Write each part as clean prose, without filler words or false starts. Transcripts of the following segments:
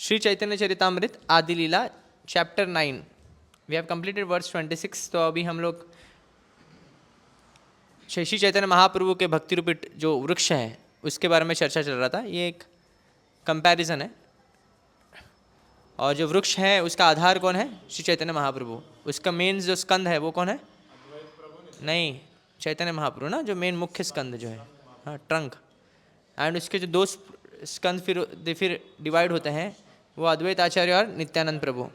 Shri Chaitanya Charitamrita Adi Lila chapter 9 we have completed verse 26। तो अभी हम लोग श्री चैतन्य महाप्रभु के भक्ति रूपी जो वृक्ष है उसके बारे में चर्चा चल रहा था। ये एक कंपैरिजन है और जो वृक्ष है उसका आधार कौन है? श्री चैतन्य महाप्रभु। उसका मेन जो स्कंद है वो कौन है? नहीं, चैतन्य महाप्रभु ना, जो मेन मुख्य स्कंद जो है, हाँ, ट्रंक। एंड उसके जो दो स्कंद फिर डिवाइड होते हैं, वो अद्वैत आचार्य और नित्यानंद प्रभु।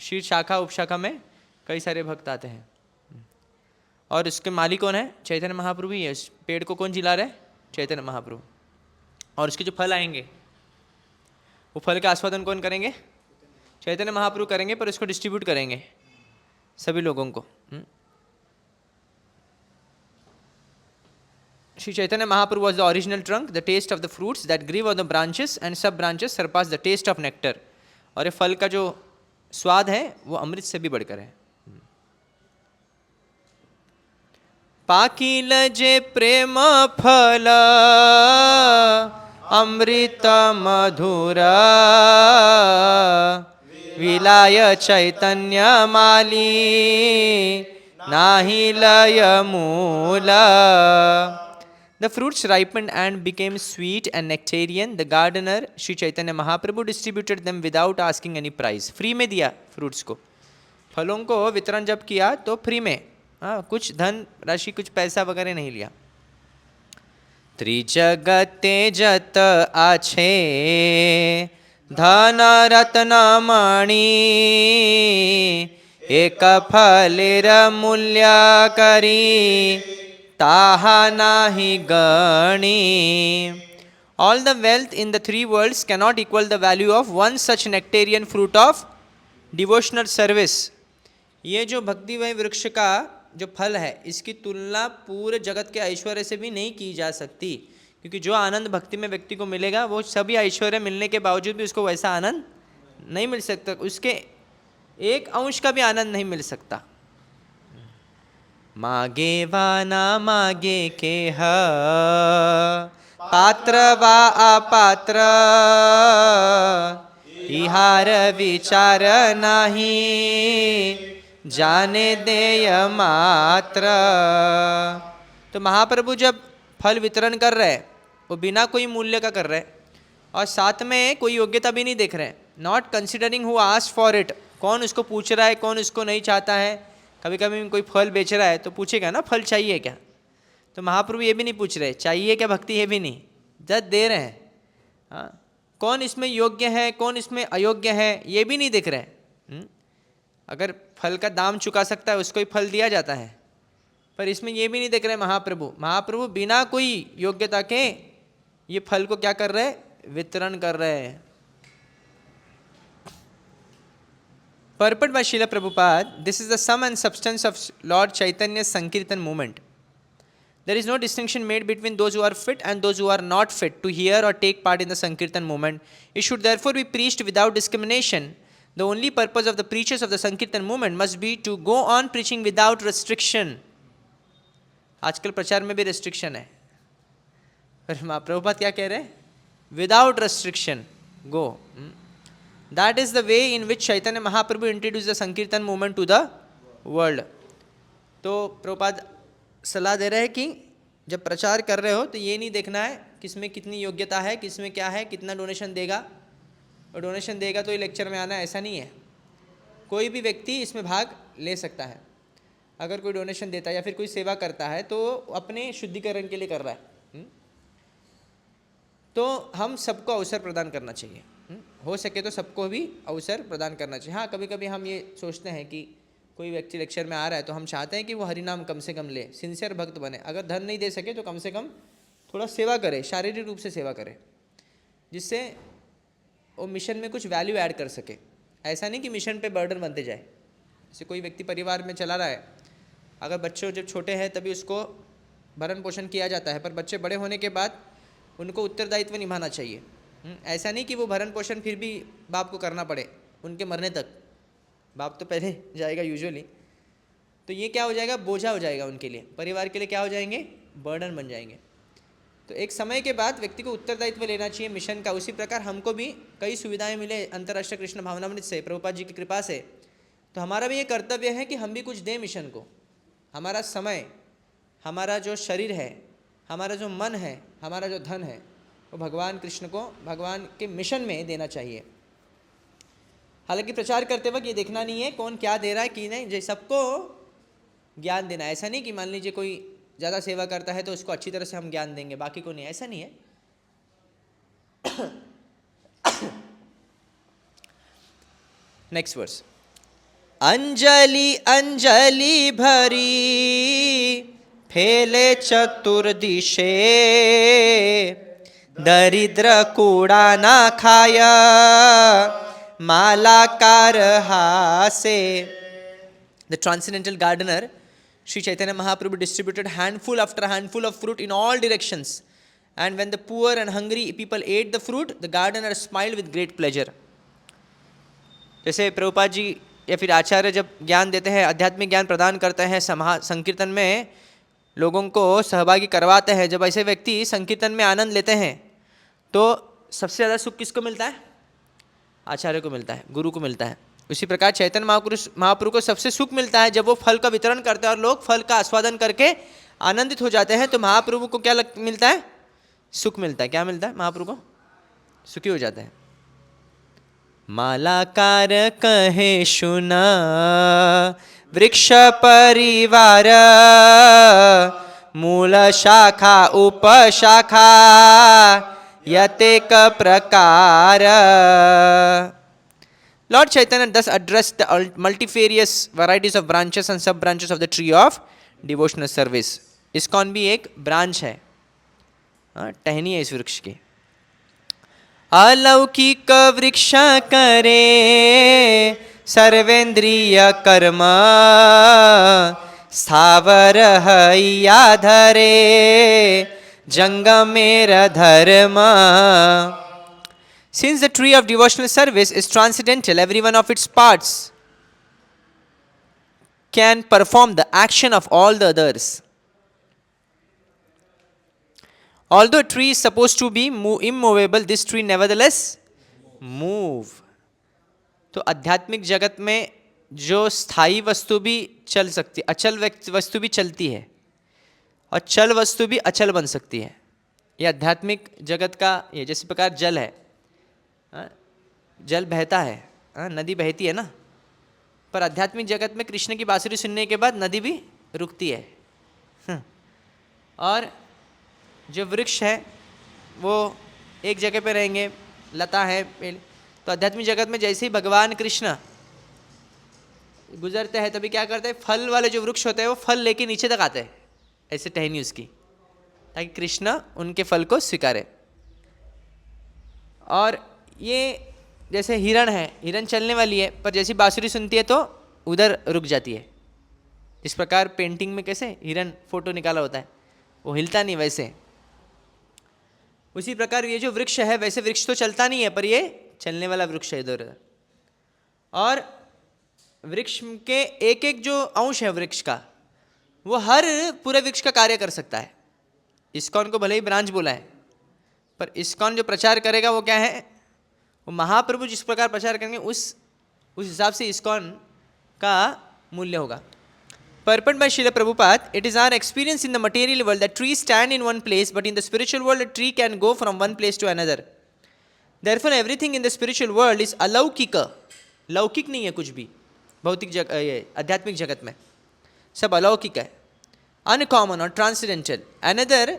श्री शाखा उपशाखा में कई सारे भक्त आते हैं और उसके मालिक कौन है? चैतन्य महाप्रभु ही है। उस पेड़ को कौन जिला रहा है? चैतन्य महाप्रभु। और उसके जो फल आएंगे वो फल का आस्वादन कौन करेंगे? चैतन्य महाप्रभु करेंगे, पर उसको डिस्ट्रीब्यूट करेंगे सभी लोगों को। Sri Chaitanya Mahaprabhu was the original trunk, the taste of the fruits that grew on the branches and sub branches surpass the taste of nectar. और ये फल का जो स्वाद है वो अमृत से भी बढ़कर है। पाकिल जे प्रेम फल अमृत मधुरा विलाय चैतन्य माली नाही लय मूला। The fruits ripened and became sweet and nectarian. The gardener, Sri Chaitanya Mahaprabhu, distributed them without asking any price. Free में दिया फ्रूट्स को, फलों को वितरण जब किया तो फ्री में, कुछ धन राशि, कुछ पैसा वगैरह नहीं लिया। त्रिजगते जत आछे धन रत्न मणि एक फलेर मूल्य करी ताहा नाहि गणी। All the wealth in the three worlds cannot equal the value of one such nectarian fruit of devotional service. ये जो भक्तिमय वृक्ष का जो फल है इसकी तुलना पूरे जगत के ऐश्वर्य से भी नहीं की जा सकती, क्योंकि जो आनंद भक्ति में व्यक्ति को मिलेगा वो सभी ऐश्वर्य मिलने के बावजूद भी उसको वैसा आनंद नहीं मिल सकता, उसके एक अंश का भी आनंद नहीं मिल सकता। मागे वा ना मागे के ह पात्र वा अपात्र इहार विचार नाही जाने देय मात्र। तो महाप्रभु जब फल वितरण कर रहे हैं वो बिना कोई मूल्य का कर रहे हैं और साथ में कोई योग्यता भी नहीं देख रहे हैं। Not considering who asked for it, कौन उसको पूछ रहा है, कौन उसको नहीं चाहता है। कभी कभी कोई फल बेच रहा है तो पूछेगा ना, फल चाहिए क्या? तो महाप्रभु ये भी नहीं पूछ रहे चाहिए क्या भक्ति, ये भी नहीं, जब दे रहे हैं। हाँ, कौन इसमें योग्य है, कौन इसमें अयोग्य है, ये भी नहीं दिख रहे। अगर फल का दाम चुका सकता है उसको ही फल दिया जाता है, पर इसमें ये भी नहीं देख रहे महाप्रभु। महाप्रभु बिना कोई योग्यता के ये फल को क्या कर रहे हैं? वितरण कर रहे हैं। Purport by Srila Prabhupada, this is the sum and substance of Lord Chaitanya's Sankirtan movement. There is no distinction made between those who are fit and those who are not fit to hear or take part in the Sankirtan movement. It should therefore be preached without discrimination. The only purpose of the preachers of the Sankirtan movement must be to go on preaching without restriction. आजकल प्रचार में भी restriction है, पर प्रभुपाद क्या कह रहे हैं? Without restriction, go. That is the way in which Chaitanya Mahaprabhu introduced the Sankirtan movement to the world. तो प्रभुपाद सलाह दे रहे हैं कि जब प्रचार कर रहे हो तो ये नहीं देखना है किसमें कितनी योग्यता है, किसमें क्या है, कितना डोनेशन देगा, और डोनेशन देगा तो ये लेक्चर में आना, ऐसा नहीं है। कोई भी व्यक्ति इसमें भाग ले सकता है। अगर कोई डोनेशन देता है या फिर कोई सेवा करता है तो अपने शुद्धिकरण के लिए कर रहा है। तो हम सबको अवसर प्रदान करना चाहिए, हो सके तो सबको भी अवसर प्रदान करना चाहिए। हाँ, कभी कभी हम ये सोचते हैं कि कोई व्यक्ति लेक्चर में आ रहा है तो हम चाहते हैं कि वो हरिनाम कम से कम ले, सिंसियर भक्त बने। अगर धन नहीं दे सके तो कम से कम थोड़ा सेवा करे, शारीरिक रूप से सेवा करे, जिससे वो मिशन में कुछ वैल्यू ऐड कर सके। ऐसा नहीं कि मिशन पे बर्डन बनते जाए। जैसे कोई व्यक्ति परिवार में चला रहा है, अगर बच्चे जब छोटे हैं तभी उसको भरण पोषण किया जाता है, पर बच्चे बड़े होने के बाद उनको उत्तरदायित्व निभाना चाहिए। ऐसा नहीं कि वो भरण पोषण फिर भी बाप को करना पड़े उनके मरने तक। बाप तो पहले जाएगा यूजुअली, तो ये क्या हो जाएगा? बोझा हो जाएगा उनके लिए, परिवार के लिए क्या हो जाएंगे? बर्डन बन जाएंगे। तो एक समय के बाद व्यक्ति को उत्तरदायित्व लेना चाहिए मिशन का। उसी प्रकार हमको भी कई सुविधाएं मिले अंतर्राष्ट्रीय कृष्ण भावनामृत से, प्रभुपाद जी की कृपा से। तो हमारा भी ये कर्तव्य है कि हम भी कुछ दें मिशन को। हमारा समय, हमारा जो शरीर है, हमारा जो मन है, हमारा जो धन है, वो भगवान कृष्ण को, भगवान के मिशन में देना चाहिए। हालांकि प्रचार करते वक्त ये देखना नहीं है कौन क्या दे रहा है कि नहीं, सबको ज्ञान देना। ऐसा नहीं कि मान लीजिए कोई ज़्यादा सेवा करता है तो उसको अच्छी तरह से हम ज्ञान देंगे, बाकी को नहीं, ऐसा नहीं है। Next verse. अंजलि अंजलि भरी फैले चतुर्दिशे, दरिद्र कूड़ा ना खाय Malakar हासे। The transcendental gardener, Sri Chaitanya Mahaprabhu, distributed handful after handful of fruit in all directions. And when the poor and hungry people ate the fruit, the gardener smiled with great pleasure. जैसे प्रभुपाद जी या फिर आचार्य जब ज्ञान देते हैं, आध्यात्मिक ज्ञान प्रदान करते हैं, संकीर्तन में लोगों को सहभागी करवाते हैं, जब ऐसे व्यक्ति संकीर्तन में आनंद लेते हैं तो सबसे ज़्यादा सुख किसको मिलता है? आचार्य को मिलता है, गुरु को मिलता है। उसी प्रकार चैतन्य महाप्रभु को सबसे सुख मिलता है जब वो फल का वितरण करते हैं और लोग फल का आस्वादन करके आनंदित हो जाते हैं। तो महाप्रभु को क्या मिलता है? सुख मिलता है। क्या मिलता है? महाप्रभु को सुखी हो जाते हैं। मालाकार कहे सुना वृक्ष परिवार, मूल शाखा उपशाखा यतेक प्रकार। Lord Chaitanya thus addressed the multifarious varieties of branches and sub-branches of the tree of devotional service. ISKCON भी एक ब्रांच है, टहनी है इस वृक्ष की। अलौकिक वृक्ष करे सर्वेंद्रिय कर्म, स्थावर हैया धरे जंगमेर धर्म। Since the tree of devotional service is transcendental, every one of its parts can perform the action of all the others. Although a tree is supposed to be immovable, this tree nevertheless move. तो आध्यात्मिक जगत में जो स्थायी वस्तु भी चल सकती, अचल वस्तु भी चलती है और चल वस्तु भी अचल बन सकती है। ये आध्यात्मिक जगत का ये जैसे प्रकार जल है, जल बहता है, नदी बहती है ना, पर आध्यात्मिक जगत में कृष्ण की बांसुरी सुनने के बाद नदी भी रुकती है। और जो वृक्ष है वो एक जगह पे रहेंगे, लता है पेड़। तो आध्यात्मिक जगत में जैसे ही भगवान कृष्ण गुजरते हैं तभी क्या करते हैं, फल वाले जो वृक्ष होते हैं वो फल लेके नीचे तक आते हैं, ऐसे टहनी उसकी, ताकि कृष्ण उनके फल को स्वीकारे। और ये जैसे हिरण है, हिरण चलने वाली है पर जैसी बांसुरी सुनती है तो उधर रुक जाती है। इस प्रकार पेंटिंग में कैसे हिरण फोटो निकाला होता है, वो हिलता नहीं, वैसे उसी प्रकार ये जो वृक्ष है, वैसे वृक्ष तो चलता नहीं है पर ये चलने वाला वृक्ष है इधर उधर। और वृक्ष के एक एक जो अंश है वृक्ष का, वो हर पूरे वृक्ष का कार्य कर सकता है। ISKCON को भले ही ब्रांच बोला है पर ISKCON जो प्रचार करेगा वो क्या है, वो महाप्रभु जिस प्रकार प्रचार करेंगे उस हिसाब से ISKCON का मूल्य होगा। Purport by Srila Prabhupada, it is our experience in the material world that trees stand in one place, but in the spiritual world a tree can go from one place to another. Therefore everything in the spiritual world is alaukika. लौकिक नहीं है कुछ भी भौतिक आध्यात्मिक जगत में, सब अलौकिक है, uncommon or transcendental. Another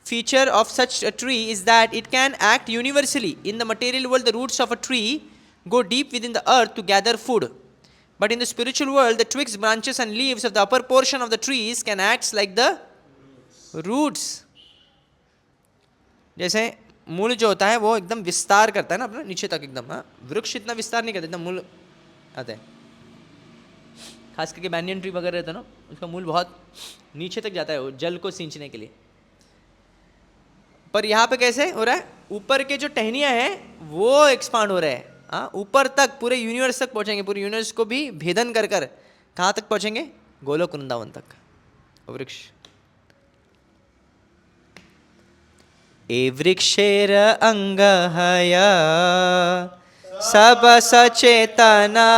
feature of such a tree is that it can act universally. In the material world the roots of a tree go deep within the earth to gather food. But in the spiritual world, the twigs, branches and leaves of the upper portion of the trees can act like the roots. जैसे मूल जो होता है वो एकदम विस्तार करता है ना अपना नीचे तक एकदम, वृक्ष इतना विस्तार नहीं करता, एकदम मूल आते हैं। खास करके बैनियन ट्री वगैरह रहता है ना, उसका मूल बहुत नीचे तक जाता है जल को सींचने के लिए। पर यहाँ पे कैसे हो रहा है, ऊपर के जो टहनियाँ हैं वो एक्सपांड हो रहे हैं, ऊपर तक पूरे यूनिवर्स तक पहुंचेंगे, पूरे यूनिवर्स को भी भेदन कर कर कहाँ तक पहुंचेंगे, गोलोक वृंदावन तक वृक्ष। ए वृक्षेर अंगहय सब सचेतना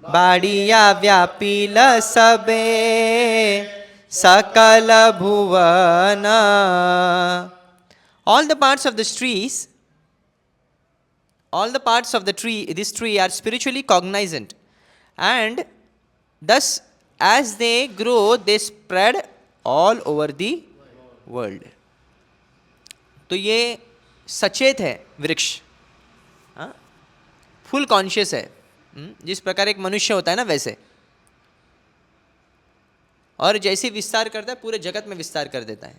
बाड़िया व्यापील सबे सकल भुवन. All the parts of this trees, all the parts of the tree, this tree are spiritually cognizant, and thus as they grow they spread all over the world. तो ये सचेत है वृक्ष, फुल कॉन्शियस है, जिस प्रकार एक मनुष्य होता है ना वैसे, और जैसे विस्तार करता है पूरे जगत में विस्तार कर देता है.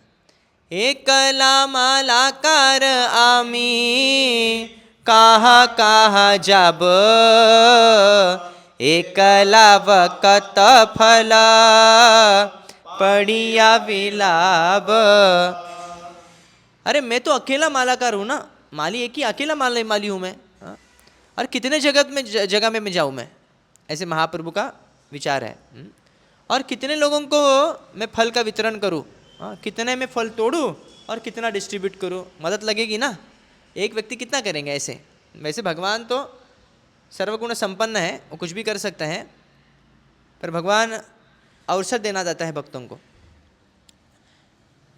एकला मालाकार आमी कहा कहा जब एकला वकत फला पड़िया विलाब. अरे मैं तो अकेला मालाकार हूँ ना, माली एक ही अकेला माली हूँ मैं, और कितने जगह में मैं जाऊँ मैं, ऐसे महाप्रभु का विचार है. और कितने लोगों को मैं फल का वितरण करूँ, कितने में फल तोड़ूँ और कितना डिस्ट्रीब्यूट करूँ, मदद लगेगी ना. एक व्यक्ति कितना करेंगे ऐसे. वैसे भगवान तो सर्वगुण संपन्न है, वो कुछ भी कर सकते हैं, पर भगवान अवसर देना चाहता है भक्तों को.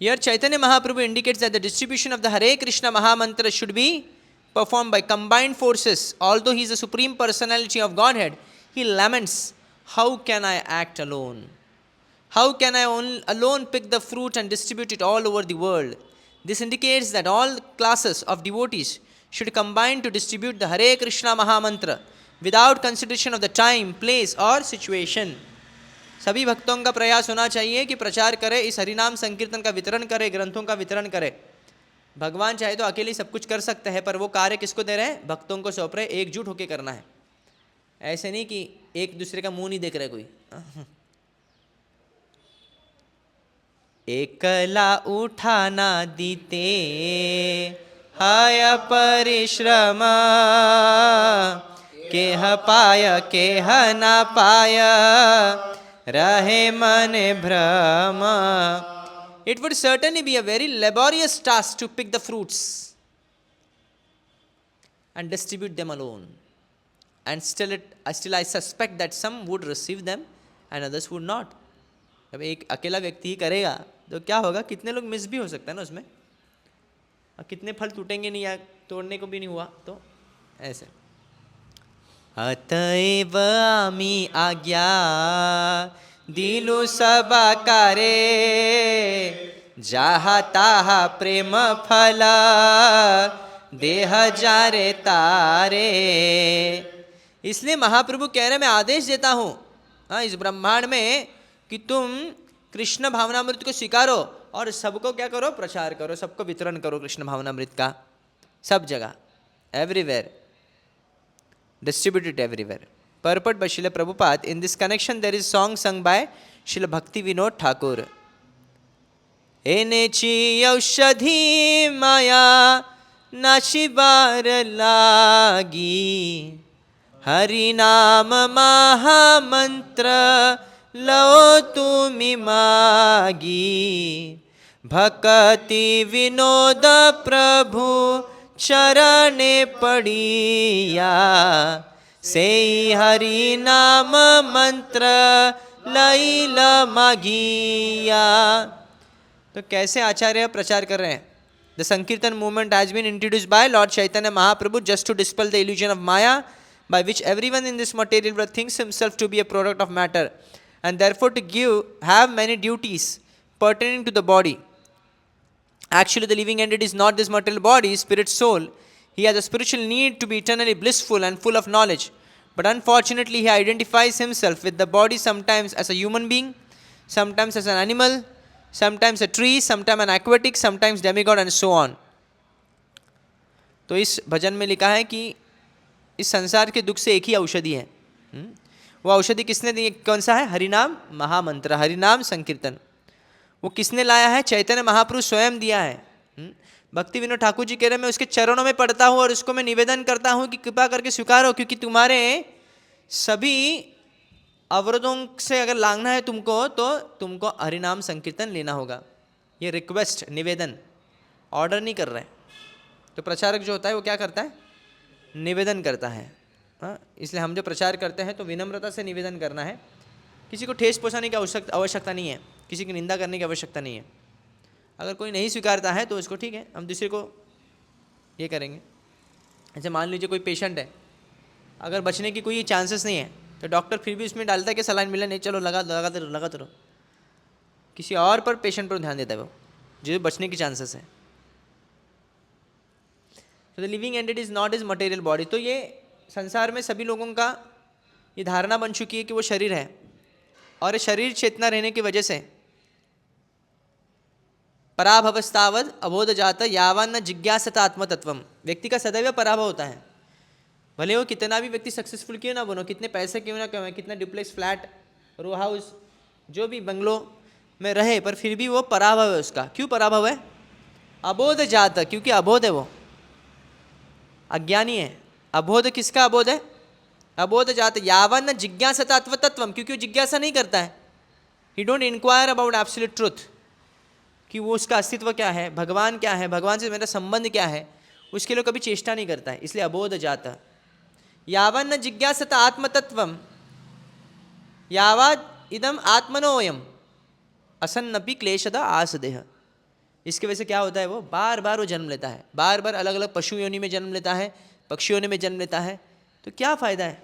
Here Chaitanya Mahaprabhu indicates that the distribution of the Hare Krishna Mahamantra should be performed by combined forces. Although he is the supreme personality of Godhead, he laments, how can I act alone? How can I alone pick the fruit and distribute it all over the world? This indicates that all classes of devotees should combine to distribute the Hare Krishna Mahamantra without consideration of the time, place or situation. सभी भक्तों का प्रयास होना चाहिए कि प्रचार करे, इस हरिनाम संकीर्तन का वितरण करे, ग्रंथों का वितरण करे. भगवान चाहे तो अकेले सब कुछ कर सकते हैं, पर वो कार्य किसको दे रहे हैं, भक्तों को सौंप रहे, एकजुट होकर करना है. ऐसे नहीं कि एक दूसरे का मुंह नहीं देख रहे कोई. एकला उठाना दीते हाय परिश्रम केह पाय केह ना पाय रहे मन भ्रम. It would certainly be a very laborious task to pick the fruits and distribute them alone. And still I suspect that some would receive them and others would not. जब एक अकेला व्यक्ति ही करेगा तो क्या होगा, कितने लोग मिस भी हो सकता है ना उसमें, और कितने फल टूटेंगे नहीं या तोड़ने को भी नहीं हुआ. तो ऐसे अतएव आमी आज्ञा दिलु सबा करे जहा ताहा प्रेम फला देह जारे तारे. इसलिए महाप्रभु कह रहे, मैं आदेश देता हूँ इस ब्रह्मांड में कि तुम कृष्ण भावनामृत को स्वीकारो और सबको क्या करो, प्रचार करो, सबको वितरण करो कृष्ण भावनामृत का, सब जगह, everywhere, distribute it everywhere. Purport by Srila Prabhupada. In this connection there is song sung by Srila Bhakti Vinod Thakur. Enechi aushadhi maya nashibar lagi Hari naam maha mantra lao tumi magi Bhakti Vinoda Prabhu चरणे पड़िया से हरि नाम मंत्र लैल मागिया. तो कैसे आचार्य प्रचार कर रहे हैं. The sankirtan movement has been introduced by lord Chaitanya Mahaprabhu just to dispel the illusion of maya by which everyone in this material world thinks himself to be a product of matter and therefore to have many duties pertaining to the body. Actually, the living entity is not this material body, spirit, soul. He has a spiritual need to be eternally blissful and full of knowledge. But unfortunately, he identifies himself with the body sometimes as a human being, sometimes as an animal, sometimes a tree, sometimes an aquatic, sometimes demigod and so on. तो इस भजन में लिखा है कि इस संसार के दुख से एक ही औषधि है. वो औषधि किसने दी, कौन सा है, हरिनाम महामंत्र, हरिनाम संकीर्तन. वो किसने लाया है, चैतन्य महाप्रभु स्वयं दिया है. भक्ति विनोद ठाकुर जी कह रहे, मैं उसके चरणों में पढ़ता हूँ और उसको मैं निवेदन करता हूँ कि कृपा करके स्वीकारो, क्योंकि तुम्हारे सभी अवरोधों से अगर लांघना है तुमको, तो तुमको हरिनाम संकीर्तन लेना होगा. ये रिक्वेस्ट, निवेदन ऑर्डर नहीं कर रहा है। तो प्रचारक जो होता है वो क्या करता है, निवेदन करता है। हाँ, इसलिए हम जो प्रचार करते हैं तो विनम्रता से निवेदन करना है। किसी को ठेस पहुँचाने की आवश्यकता नहीं है, किसी की निंदा करने की आवश्यकता नहीं है। अगर कोई नहीं स्वीकारता है तो उसको ठीक है, हम दूसरे को ये करेंगे। ऐसे मान लीजिए कोई पेशेंट है, अगर बचने की कोई चांसेस नहीं है तो डॉक्टर फिर भी उसमें डालता है कि सलाइन मिला नहीं, चलो लगाते रहो। किसी और पर पेशेंट पर ध्यान देता है वो जो बचने की चांसेस है। तो the living entity is not is material body. तो ये संसार में सभी लोगों का ये धारणा बन चुकी है कि वो शरीर है, और ये शरीर चेतना रहने की वजह से पराभवस्तावद अबोध जाता यावन न जिज्ञासता आत्मतत्वम, व्यक्ति का सदैव पराभव होता है। भले वो कितना भी व्यक्ति सक्सेसफुल क्यों ना बनो, कितने पैसे क्यों ना कमाए, कितना डुप्लेक्स फ्लैट, रो हाउस, जो भी बंगलो में रहे, पर फिर भी वो पराभव है उसका। क्यों पराभव है? अबोध जात, क्योंकि अबोध है, वो अज्ञानी है। अबोध किसका अबोध है? अबोध जात यावन जिज्ञासता आत्मतत्वम, क्योंकि वो जिज्ञासा नहीं करता है। He don't inquire about absolute truth, कि वो उसका अस्तित्व क्या है, भगवान क्या है, भगवान से मेरा संबंध क्या है, उसके लिए कभी चेष्टा नहीं करता है, इसलिए अबोध जाता। यावन जिज्ञासता आत्मतत्वम यावद इदम आत्मनोयम असन्नपि क्लेशदा आसदेह। इसकी वजह से क्या होता है, वो बार बार वो जन्म लेता है, बार बार अलग अलग पशु योनि में जन्म लेता है, पक्षी योनि में जन्म लेता है। तो क्या फ़ायदा है?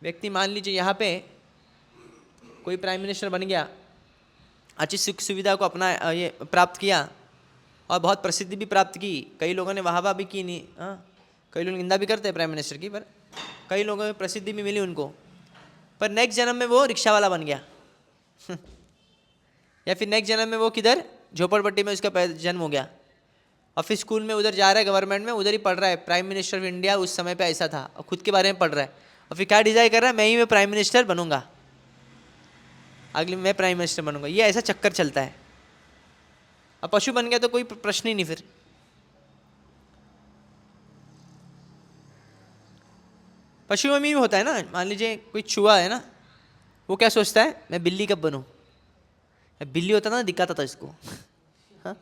व्यक्ति मान लीजिए यहाँ पे कोई प्राइम मिनिस्टर बन गया, अच्छी सुख सुविधा को अपना ये प्राप्त किया और बहुत प्रसिद्धि भी प्राप्त की, कई लोगों ने वाहवा भी की, नहीं हाँ, कई लोग निंदा भी करते हैं प्राइम मिनिस्टर की, पर कई लोगों में प्रसिद्धि भी मिली उनको। पर नेक्स्ट जन्म में वो रिक्शा वाला बन गया या फिर नेक्स्ट जन्म में वो किधर झोपड़पट्टी में उसका जन्म हो गया, और फिर स्कूल में उधर जा रहा है, गवर्नमेंट में उधर ही पढ़ रहा है, प्राइम मिनिस्टर ऑफ इंडिया उस समय पे ऐसा था, और खुद के बारे में पढ़ रहा है, और फिर क्या डिजाइन कर रहा है, मैं ही प्राइम मिनिस्टर बनूंगा, अगले मैं प्राइम मिनिस्टर बनूंगा। ये ऐसा चक्कर चलता है। अब पशु बन गया तो कोई प्रश्न ही नहीं। फिर पशु में भी होता है ना, मान लीजिए कोई चूहा है ना, वो क्या सोचता है, मैं बिल्ली कब बनूं, बिल्ली होता ना दिखाता था इसको हाँ?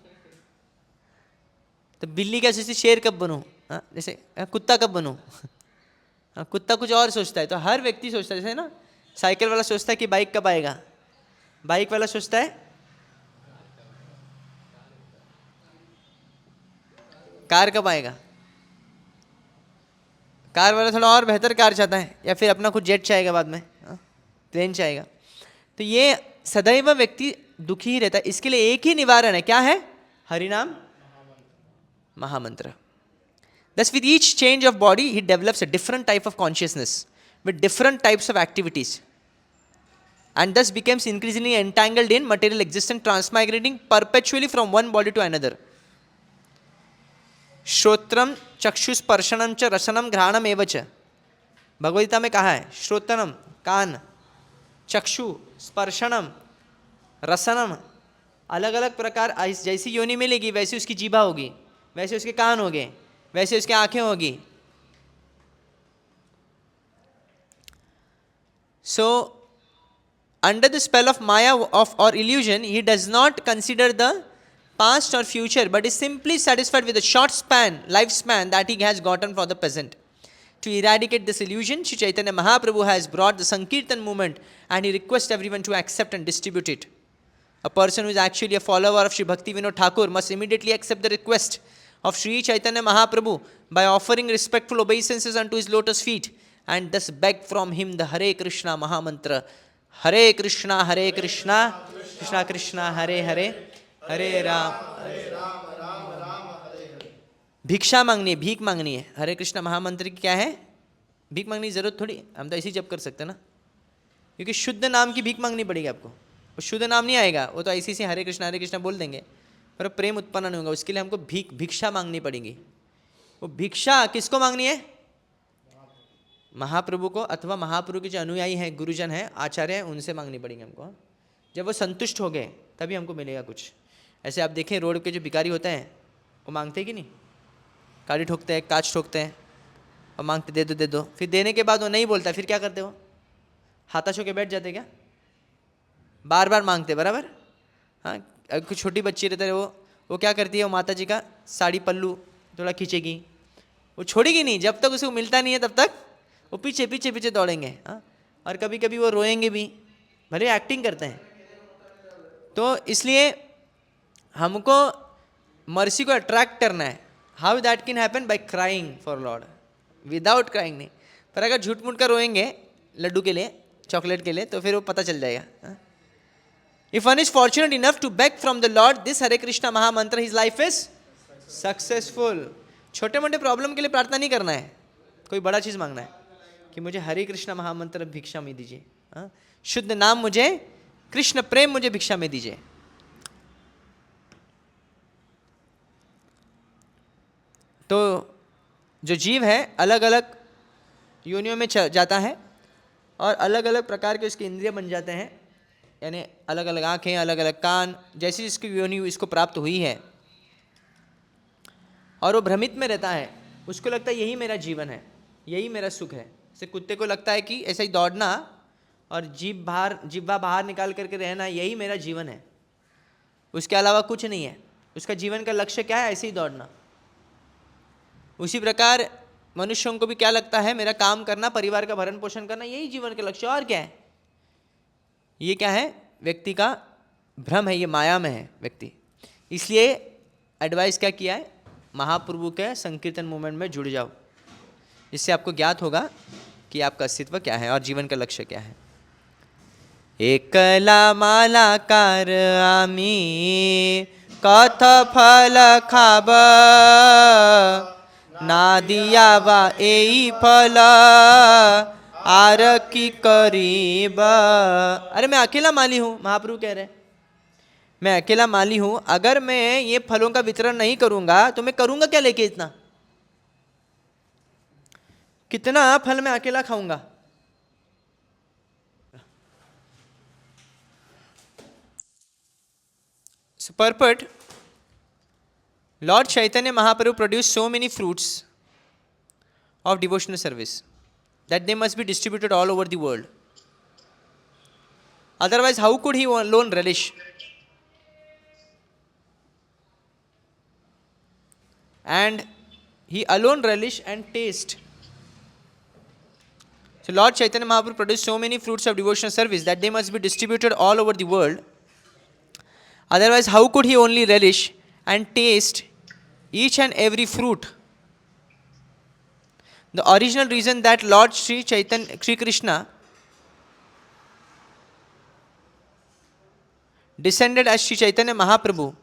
तो बिल्ली क्या सोचती, शेर कब बनूं, हाँ? जैसे कुत्ता कब बनूं हाँ? कुत्ता कुछ और सोचता है। तो हर व्यक्ति सोचता है, जैसे ना साइकिल वाला सोचता है कि बाइक कब आएगा, बाइक वाला सोचता है कार कब आएगा, कार वाला थोड़ा और बेहतर कार चाहता है, या फिर अपना कुछ जेट चाहेगा बाद में, प्लेन चाहेगा। तो ये सदैव व्यक्ति दुखी ही रहता है। इसके लिए एक ही निवारण है, क्या है? हरिनाम महामंत्र। Thus with each change of body he develops a different type of consciousness with different types of activities, and thus becomes increasingly entangled in material existence, transmigrating perpetually from one body to another. श्रोत्रम चक्षुस्पर्शनम च रसनम घ्राणम एव च, भगवद्गीता में कहा है श्रोत्रम कान, चक्षु स्पर्शनम रसनम, अलग अलग प्रकार, जैसी योनि मिलेगी वैसी उसकी जीभा होगी, वैसे उसके कान होंगे, वैसे उसकी आंखें होगी। So under the spell of maya of और illusion he does not consider the past or future, but is simply satisfied with the short lifespan that he has gotten for the present. To eradicate this illusion, Sri Chaitanya Mahaprabhu has brought the Sankirtan movement, and he requests everyone to accept and distribute it. A person who is actually a follower of Sri Bhakti Vinod Thakur must immediately accept the request of Sri Chaitanya Mahaprabhu by offering respectful obeisances unto his lotus feet, and thus beg from him the Hare Krishna Mahamantra. Hare Krishna, Krishna Krishna, Hare Hare, हरे राम राम राम हरे हरे। भिक्षा मांगनी है, भीख मांगनी है। हरे कृष्ण महामंत्र की क्या है? भीख मांगने की जरूरत थोड़ी, हम तो ऐसे ही जप कर सकते हैं ना, क्योंकि शुद्ध नाम की भीख मांगनी पड़ेगी आपको। वो शुद्ध नाम नहीं आएगा, वो तो ऐसे ही हरे कृष्ण बोल देंगे, पर प्रेम उत्पन्न नहीं होगा। उसके लिए हमको भिक्षा मांगनी पड़ेगी। वो भिक्षा किसको मांगनी है? महाप्रभु को, अथवा महाप्रभु के जो अनुयायी हैं, गुरुजन हैं, आचार्य हैं, उनसे मांगनी पड़ेगी हमको। जब वो संतुष्ट हो गए तभी हमको मिलेगा कुछ। ऐसे आप देखें रोड के जो भिखारी होते हैं वो मांगते हैं कि नहीं, गाड़ी ठोकते हैं, कांच ठोकते हैं और मांगते दे दो दे दो। फिर देने के बाद वो नहीं बोलता, फिर क्या करते हो? हाथा छो के बैठ जाते क्या? बार बार मांगते बराबर। हाँ, अगर कोई छोटी बच्ची रहती है वो वो क्या करती है, वो माता जी का साड़ी पल्लू थोड़ा खींचेगी, वो छोड़ेगी नहीं, जब तक उसको मिलता नहीं है तब तक वो पीछे पीछे पीछे दौड़ेंगे। हाँ, और कभी कभी वो रोएंगे भी, भले एक्टिंग करते हैं। तो इसलिए हमको मर्सी को अट्रैक्ट करना है। How that can happen? By crying for lord. Without crying नहीं, पर अगर झूठ मूठ कर रोएंगे लड्डू के लिए, चॉकलेट के लिए, तो फिर वो पता चल जाएगा। If one is fortunate enough to beg from the lord this Hare Krishna mahamantra, his life is successful. छोटे मोटे प्रॉब्लम के लिए प्रार्थना नहीं करना है, कोई बड़ा चीज मांगना है कि मुझे हरे कृष्णा महामंत्र भिक्षा में दीजिए, शुद्ध नाम मुझे, कृष्ण प्रेम मुझे भिक्षा में दीजिए। तो जो जीव है अलग अलग योनियों में जाता है और अलग अलग प्रकार के उसके इंद्रिय बन जाते हैं, यानी अलग अलग आंखें, अलग अलग कान, जैसी जिसकी योनि इसको प्राप्त हुई है, और वो भ्रमित में रहता है। उसको लगता है यही मेरा जीवन है, यही मेरा सुख है। जैसे कुत्ते को लगता है कि ऐसा ही दौड़ना और जिब्वा बाहर निकाल करके रहना यही मेरा जीवन है, उसके अलावा कुछ नहीं है। उसका जीवन का लक्ष्य क्या है? ऐसे ही दौड़ना। उसी प्रकार मनुष्यों को भी क्या लगता है? मेरा काम करना, परिवार का भरण पोषण करना, यही जीवन का लक्ष्य, और क्या है? ये क्या है? व्यक्ति का भ्रम है, ये माया में है व्यक्ति। इसलिए एडवाइस क्या किया है? महाप्रभु के संकीर्तन मूवमेंट में जुड़ जाओ, इससे आपको ज्ञात होगा कि आपका अस्तित्व क्या है और जीवन का लक्ष्य क्या है। एकला मालाकार आमी कथ फल खाब, ना दिया बा एई फल आर की करीब। अरे मैं अकेला माली हूँ, महाप्रभु कह रहे हैं, मैं अकेला माली हूँ, अगर मैं ये फलों का वितरण नहीं करूंगा तो मैं करूंगा क्या लेके? इतना कितना फल मैं अकेला खाऊंगा? So purport, Lord Chaitanya Mahaprabhu produced so many fruits of devotional service that they must be distributed all over the world. Otherwise, how could he alone relish? And he alone relish and taste. So Lord Chaitanya Mahaprabhu produced so many fruits of devotional service that they must be distributed all over the world. Otherwise, how could he only relish and taste each and every fruit? The original reason that Lord Sri Krishna descended as Sri Chaitanya Mahaprabhu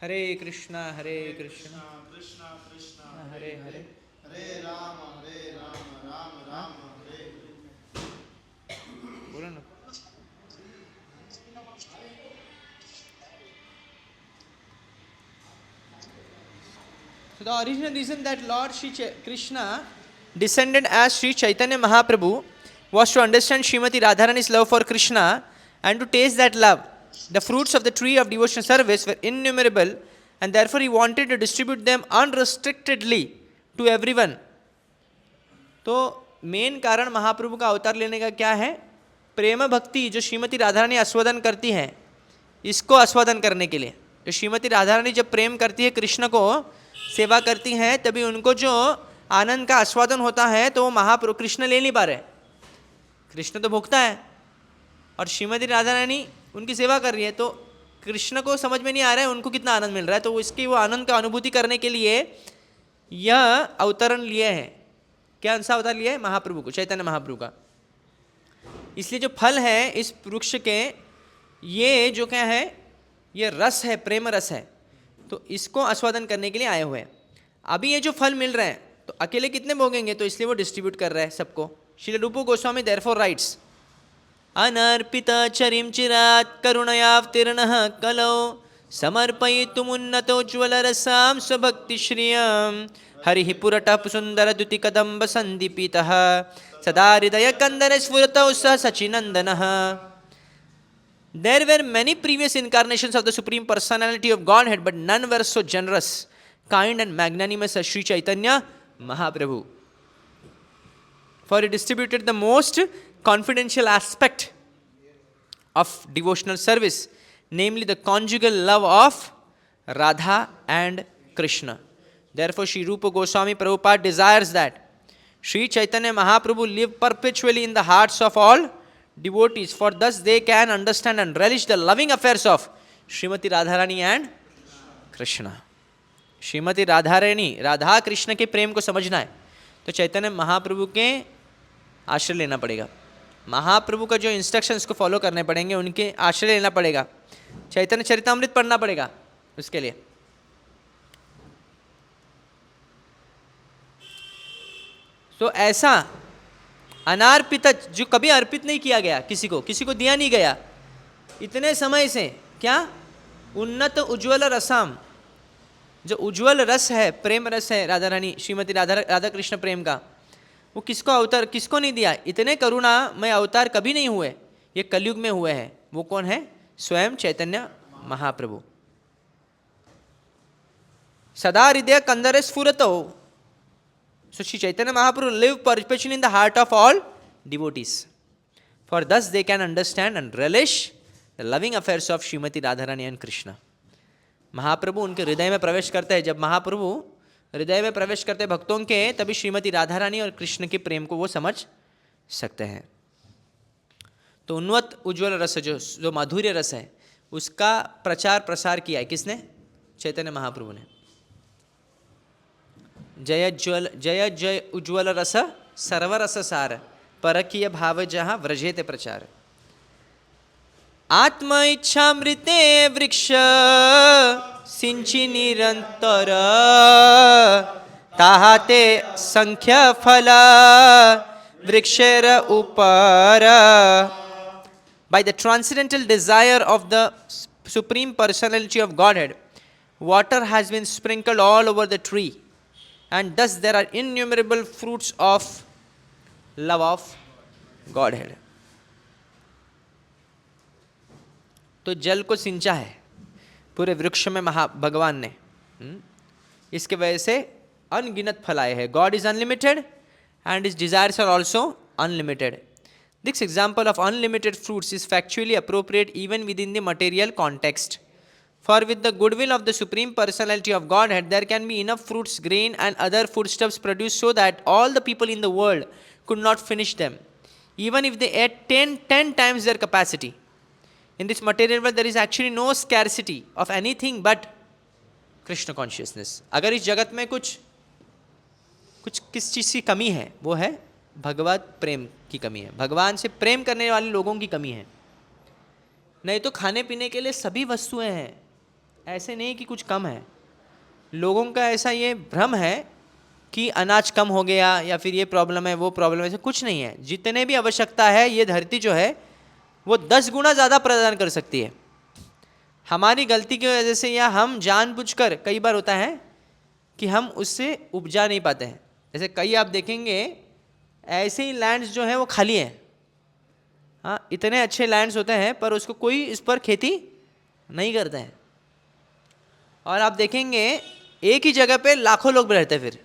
Hare Krishna, Hare Krishna, Krishna Krishna, Hare Hare, Hare Rama, Rama Rama, Hare. बोलो ना। So the original reason that Lord Sri Krishna descended as Sri Chaitanya Mahaprabhu was to understand Srimati Radharani's love for Krishna and to taste that love. The fruits of the tree of devotional service were innumerable, and therefore he wanted to distribute them unrestrictedly to everyone. तो main कारण महाप्रभु का अवतार लेने का क्या है? प्रेम भक्ति जो श्रीमती राधारानी आस्वादन करती हैं, इसको आस्वादन करने के लिए। तो श्रीमती राधारानी जब प्रेम करती है, कृष्ण को सेवा करती हैं, तभी उनको जो आनंद का आस्वादन होता है तो वो महाप्रभु कृष्ण ले नहीं पा रहे। कृष्ण तो भोगता है और श्रीमती राधारानी उनकी सेवा कर रही है, तो कृष्ण को समझ में नहीं आ रहा है उनको कितना आनंद मिल रहा है। तो इसकी वो आनंद का अनुभूति करने के लिए यह अवतरण लिए हैं। क्या सा अवतार लिया है? महाप्रभु को, चैतन्य महाप्रभु का। इसलिए जो फल है इस वृक्ष के, ये जो क्या है? ये रस है, प्रेम रस है, तो इसको आस्वादन करने के लिए आए हुए हैं। अभी ये जो फल मिल रहे हैं तो अकेले कितने भोगेंगे? तो इसलिए वो डिस्ट्रीब्यूट कर रहा है सबको। श्री रूप गोस्वामी देयरफॉर राइट्स, अनर्पित चरिम चिरात करुणयावतीर्णः कलौ समर्पयितुमुन्नतोज्ज्वल रसां स्वभक्ति श्रियं हरिः पुरतः सुन्दर द्युति कदम्ब सन्दीपितः सदा हृदय कंदन स्फुरतौ सह सचिनंदनः. There were many previous incarnations of the Supreme Personality of Godhead, but none were so generous, kind and magnanimous as Sri Chaitanya Mahaprabhu. For he distributed the most confidential aspect of devotional service, namely the conjugal love of Radha and Krishna. Therefore, Sri Rupa Goswami Prabhupada desires that Sri Chaitanya Mahaprabhu live perpetually in the hearts of all devotees, for thus they can understand and relish the loving affairs of Srimati Radharani and Krishna. Shrimati Radharani Radha Krishna के प्रेम को समझना है तो चैतन्य महाप्रभु के आश्रय लेना पड़ेगा, महाप्रभु का जो इंस्ट्रक्शंस को फॉलो करने पड़ेंगे, उनके आश्रय लेना पड़ेगा, चैतन्य चरितामृत पढ़ना पड़ेगा उसके लिए। तो ऐसा अनार्पित जो कभी अर्पित नहीं किया गया, किसी को दिया नहीं गया इतने समय से, क्या उन्नत उज्ज्वल रसाम, जो उज्ज्वल रस है, प्रेम रस है राधा रानी श्रीमती राधा कृष्ण प्रेम का, वो किसको नहीं दिया। इतने करुणा में अवतार कभी नहीं हुए, ये कलयुग में हुए हैं। वो कौन है? स्वयं चैतन्य महाप्रभु। सदा हृदय कंदरे स्फुरतो, so Sri Chaitanya Mahaprabhu live perpetually in the heart of all devotees, for thus they can understand and relish the loving affairs of Srimati Radharani and Krishna. महाप्रभु उनके हृदय में प्रवेश करते हैं। जब महाप्रभु हृदय में प्रवेश करते हैं भक्तों के, तभी श्रीमती राधा रानी और कृष्ण के प्रेम को वो समझ सकते हैं। तो उन्नत उज्ज्वल रस जो माधुर्य रस है, उसका प्रचार प्रसार किया है किसने? चैतन्य महाप्रभु ने। जय जय उज्ज्वल रस सर्वरस सार, परकीय भाव जहाँ व्रजेते प्रचार। आत्म इच्छामृते वृक्ष सिंचि निरंतर, ताहाते संख्य फल वृक्षेर ऊपर। By the transcendental desire of the Supreme Personality of Godhead, water has been sprinkled all over the tree, and thus there are innumerable fruits of love of Godhead. तो जल को सिंचा है पूरे वृक्ष में भगवान ने, इसके वजह से अनगिनत फल आए हैं। God is unlimited and his desires are also unlimited. This example of unlimited fruits is factually appropriate even within the material context, for with the goodwill of the supreme personality of Godhead there can be enough fruits, grain and other foodstuffs produce so that all the people in the world could not finish them, even if they ate 10 times their capacity. In this material world, there is actually no scarcity of anything but Krishna consciousness. अगर इस जगत में कुछ किस चीज़ की कमी है, वो है भगवत प्रेम की कमी है, भगवान से प्रेम करने वाले लोगों की कमी है। नहीं तो खाने पीने के लिए सभी वस्तुएं हैं, ऐसे नहीं कि कुछ कम है। लोगों का ऐसा ये भ्रम है कि अनाज कम हो गया या फिर ये प्रॉब्लम है वो प्रॉब्लम है, ऐसा कुछ नहीं है। जितने भी आवश्यकता है ये धरती जो है वो 10 गुना ज़्यादा प्रदान कर सकती है। हमारी गलती की वजह से या हम जानबूझकर, कई बार होता है कि हम उससे उपजा नहीं पाते हैं। जैसे कई आप देखेंगे ऐसे ही लैंड्स जो हैं वो खाली हैं, हाँ इतने अच्छे लैंड्स होते हैं पर उसको कोई इस पर खेती नहीं करता है। और आप देखेंगे एक ही जगह पे लाखों लोग रहते हैं फिर,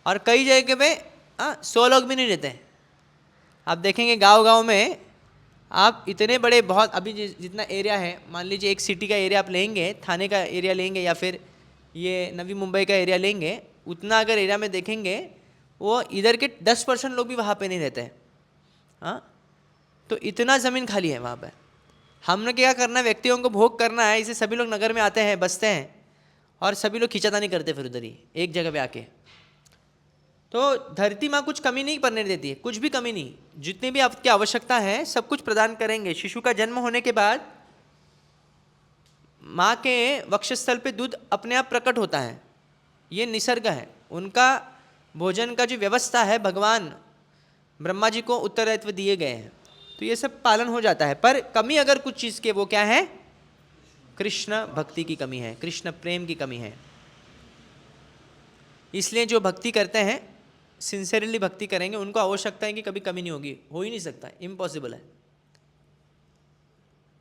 और कई जगह पे 100 लोग भी नहीं रहते हैं। आप देखेंगे गांव-गांव में आप इतने बड़े बहुत अभी जितना एरिया है, मान लीजिए एक सिटी का एरिया आप लेंगे, थाने का एरिया लेंगे या फिर ये नवी मुंबई का एरिया लेंगे, उतना अगर एरिया में देखेंगे वो इधर के 10% लोग भी वहाँ पे नहीं रहते हैं। हाँ तो इतना ज़मीन खाली है वहाँ पे। हमने क्या करना है, व्यक्तियों को भोग करना है, इसे सभी लोग नगर में आते हैं, बसते हैं और सभी लोग खींचातानी करते फिर उधर ही एक जगह पे आके। तो धरती माँ कुछ कमी नहीं पड़ने देती है, कुछ भी कमी नहीं। जितनी भी आपकी आवश्यकता है सब कुछ प्रदान करेंगे। शिशु का जन्म होने के बाद माँ के वक्षस्थल पे दूध अपने आप प्रकट होता है, ये निसर्ग है। उनका भोजन का जो व्यवस्था है भगवान ब्रह्मा जी को उत्तरदायित्व दिए गए हैं, तो ये सब पालन हो जाता है। पर कमी अगर कुछ चीज़ के, वो क्या है? कृष्ण भक्ति की कमी है, कृष्ण प्रेम की कमी है। इसलिए जो भक्ति करते हैं, सिंसियरली भक्ति करेंगे, उनको आवश्यकता है कि कभी कमी नहीं होगी, हो ही नहीं सकता, इम्पॉसिबल है।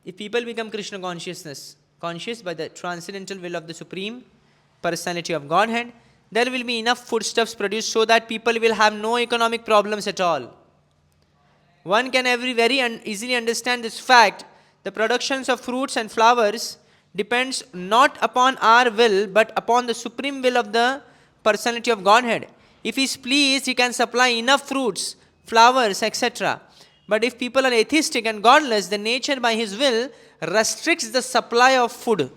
If people become Krishna conscious by the transcendental will of the supreme personality of Godhead, there will be enough foodstuffs produced so that people will have no economic problems at all. One can easily understand this fact. The productions of fruits and flowers depends not upon our will but upon the supreme will of the personality of Godhead. If he is pleased, he can supply enough fruits, flowers, etc. But if people are atheistic and godless, then nature by his will restricts the supply of food.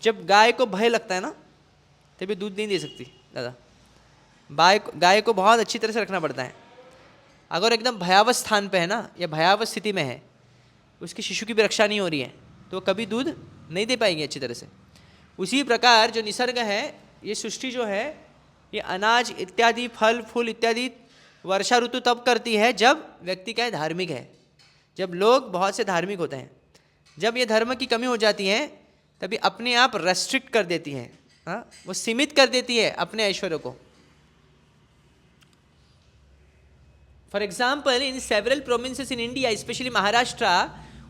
जब गाय को भय लगता है ना, तभी दूध नहीं दे सकती दादा. गाय को बहुत अच्छी तरह से रखना पड़ता है. अगर एकदम भयावह स्थान पे है ना, या भयावह स्थिति में है, उसकी शिशु की भी रक्षा नहीं हो रही है, तो कभी दूध नहीं दे पाएंगे अच्छी तरह से. उसी प्रकार जो निसर्ग है, ये सृष्टि जो है, ये अनाज इत्यादि, फल फूल इत्यादि वर्षा ऋतु तब करती है जब व्यक्ति क्या है, धार्मिक है, जब लोग बहुत से धार्मिक होते हैं. जब ये धर्म की कमी हो जाती है तभी अपने आप रेस्ट्रिक्ट कर देती है, हाँ, वो सीमित कर देती है अपने ऐश्वर्य को. For example, in several provinces in India, specially Maharashtra,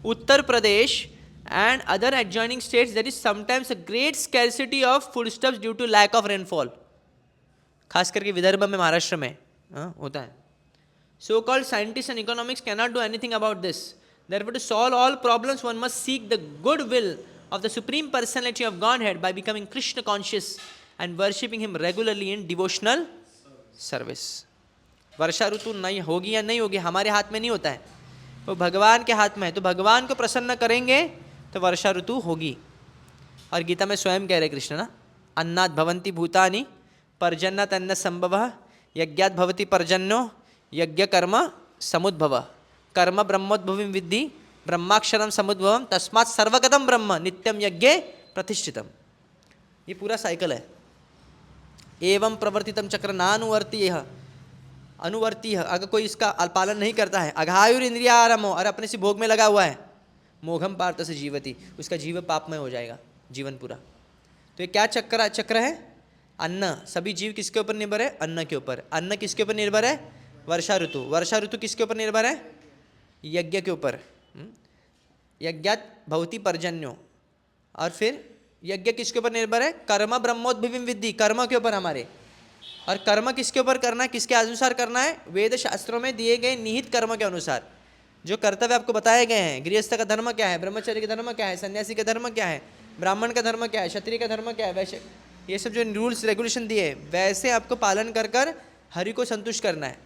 Uttar Pradesh and other adjoining states, there is sometimes a great scarcity of foodstuffs due to lack of rainfall. खास करके विदर्भ में, महाराष्ट्र में होता है. So called scientists and economics cannot do anything about this. Therefore, to solve all problems, one must seek the good will of the supreme personality of Godhead by becoming Krishna conscious and worshipping him regularly in devotional service. वर्षा ऋतु नहीं होगी या नहीं होगी हमारे हाथ में नहीं होता है, वो भगवान के हाथ में है. तो भगवान को प्रसन्न करेंगे तो वर्षा ऋतु होगी. और गीता में स्वयं कह रहे कृष्ण ना, अन्नात् भवन्ति भूतानि पर्जन्यात् अन्न संभवः यज्ञात् भवति पर्जन्यो यज्ञ कर्म समुद्भव कर्म ब्रह्मोद्भवं विद्धि ब्रह्माक्षरम समुद्भवम तस्मात् सर्वगतं ब्रह्म नित्यम यज्ञे प्रतिष्ठितम. ये पूरा साइकिल है. एवं प्रवर्तितम चक्र नानुवर्ती यह अनुवर्ती है. अगर कोई इसका पालन नहीं करता है, अघायुर इंद्रियारमो, और अपने से भोग में लगा हुआ है, मोघम पार्थ से जीवती, उसका जीव पापमय हो जाएगा जीवन पूरा. तो ये क्या चक्र है? अन्न. सभी जीव किसके ऊपर निर्भर है? अन्न के ऊपर. अन्न किसके ऊपर निर्भर है? वर्षा ऋतु. वर्षा ऋतु किसके ऊपर निर्भर है? यज्ञ के ऊपर. यज्ञात् भवति पर्जन्यो. और फिर यज्ञ किसके ऊपर निर्भर है? कर्म ब्रह्मोद्भवं विद्धि, कर्म के ऊपर हमारे. और कर्म किसके ऊपर करना है? किसके अनुसार करना है? वेद शास्त्रों में दिए गए निहित कर्म के अनुसार जो कर्तव्य आपको बताए गए हैं. गृहस्थ का धर्म क्या है, ब्रह्मचर्य का धर्म क्या है, सन्यासी का धर्म क्या है, ब्राह्मण का धर्म क्या है, क्षत्रिय का धर्म क्या है, वैसे ये सब जो रूल्स रेगुलेशन दिए वैसे आपको पालन कर कर हरि को संतुष्ट करना है.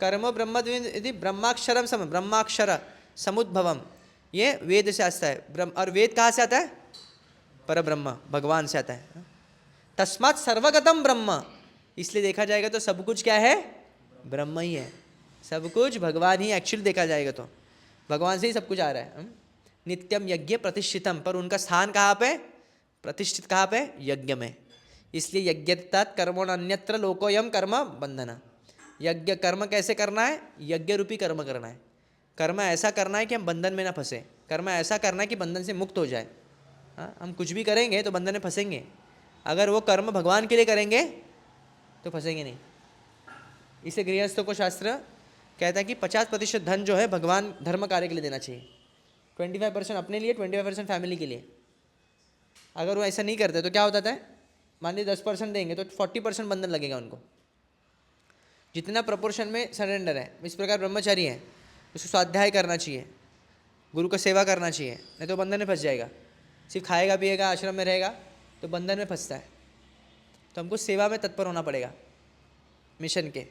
कर्म ब्रह्माक्षरम सम, ब्रह्माक्षर समुद्भवम, ये वेद से आता है. और वेद कहाँ से आता है? पर ब्रह्म, भगवान से आता है. तस्मात् सर्वगतम ब्रह्म, इसलिए देखा जाएगा तो सब कुछ क्या है? ब्रह्म ही है. सब कुछ भगवान ही एक्चुअली देखा जाएगा तो भगवान से ही सब कुछ आ रहा है. नित्यम यज्ञ प्रतिष्ठितम, पर उनका स्थान कहाँ पे? प्रतिष्ठित कहाँ पे? यज्ञ में. इसलिए यज्ञत्तात् कर्मोण अन्यत्र लोकोयम कर्म बंधना. यज्ञ कर्म कैसे करना है? यज्ञ रूपी कर्म करना है. कर्म ऐसा करना है कि हम बंधन में ना फंसे. कर्म ऐसा करना है कि बंधन से मुक्त हो जाए. हम कुछ भी करेंगे तो बंधन में फंसेंगे. अगर वो कर्म भगवान के लिए करेंगे तो फंसेंगे नहीं. इसलिए गृहस्थों को शास्त्र कहता है कि 50% धन जो है भगवान धर्म कार्य के लिए देना चाहिए. 25% अपने लिए, 25% फैमिली के लिए. अगर वो ऐसा नहीं करते तो क्या होता है? मान लीजिए 10% देंगे तो 40% बंधन लगेगा उनको. जितना प्रपोर्शन में सरेंडर है. इस प्रकार ब्रह्मचारी है, उसको स्वाध्याय करना चाहिए, गुरु को सेवा करना चाहिए, नहीं तो बंधन में फंस जाएगा. सिर्फ खाएगा पिएगा, आश्रम में रहेगा तो बंधन में फंसता है. तो हमको सेवा में तत्पर होना पड़ेगा मिशन के.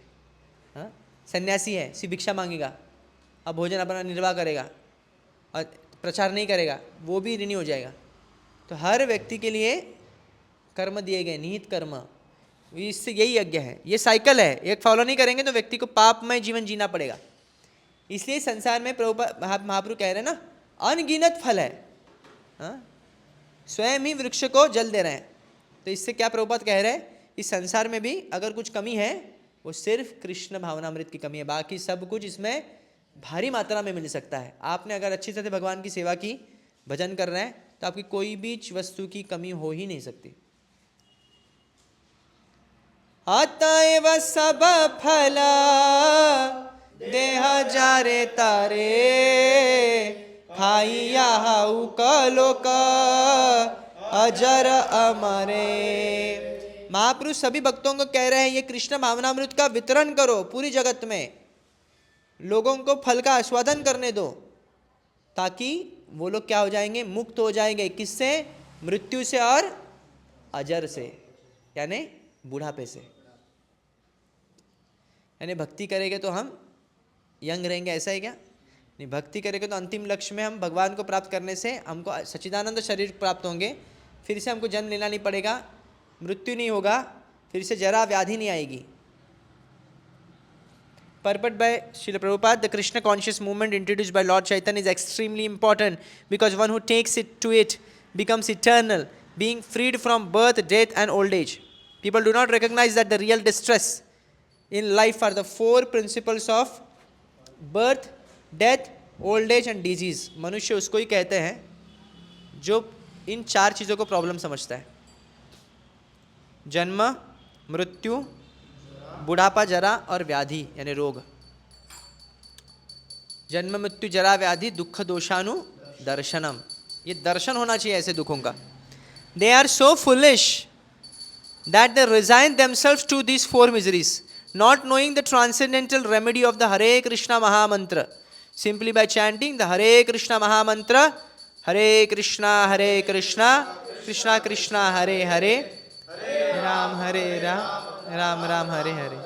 हाँ, सन्यासी है, सिर्फ भिक्षा मांगेगा, अब भोजन अपना निर्वाह करेगा और प्रचार नहीं करेगा, वो भी ऋणी हो जाएगा. तो हर व्यक्ति के लिए कर्म दिए गए, निहित कर्म. इससे यही यज्ञ है. ये साइकिल है, एक फॉलो नहीं करेंगे तो व्यक्ति को पापमय जीवन जीना पड़ेगा. इसलिए संसार में महाप्रभु कह रहे हैं ना, अनगिनत फल है. हाँ, स्वयं ही वृक्ष को जल दे रहे हैं. तो इससे क्या प्रभुपाद कह रहे हैं? इस संसार में भी अगर कुछ कमी है वो सिर्फ कृष्ण भावनामृत की कमी है. बाकी सब कुछ इसमें भारी मात्रा में मिल सकता है. आपने अगर अच्छी तरह से भगवान की सेवा की, भजन कर रहे हैं, तो आपकी कोई भी वस्तु की कमी हो ही नहीं सकती. अतएव सब फला देह जारे तारे खाइया हाउ कलोक अजर अमरे। महापुरुष सभी भक्तों को कह रहे हैं ये कृष्ण भावनामृत का वितरण करो पूरी जगत में, लोगों को फल का आस्वादन करने दो, ताकि वो लोग क्या हो जाएंगे, मुक्त हो जाएंगे। किससे? मृत्यु से और अजर से, यानी बुढ़ापे से। यानी भक्ति करेंगे तो हम यंग रहेंगे, ऐसा है क्या? नहीं, भक्ति करेंगे तो अंतिम लक्ष्य में हम भगवान को प्राप्त करने से हमको सच्चिदानंद शरीर प्राप्त होंगे, फिर से हमको जन्म लेना नहीं पड़ेगा, मृत्यु नहीं होगा, फिर से जरा व्याधि नहीं आएगी। Purport by Srila Prabhupada, the Krishna conscious movement introduced by Lord Chaitanya is extremely important because one who takes it to it becomes eternal, being freed from birth, death and old age. People do not recognize that the real distress in life are the four principles of birth, death, old age and disease. मनुष्य उसको ही कहते हैं जो इन चार चीज़ों को problem समझता है: जन्म, मृत्यु, बुढ़ापा, जरा और व्याधि यानी रोग। जन्म, मृत्यु, जरा, व्याधि, दुख दोषानु दर्शनम, ये दर्शन होना चाहिए ऐसे दुखों का। They are so foolish that they resign themselves to this four miseries, not knowing the transcendental remedy of the Hare Krishna mahamantra, simply by chanting the Hare Krishna mahamantra, Hare Krishna Krishna Krishna Hare Hare, Ram Hare Ram, Ram Ram Hare Hare.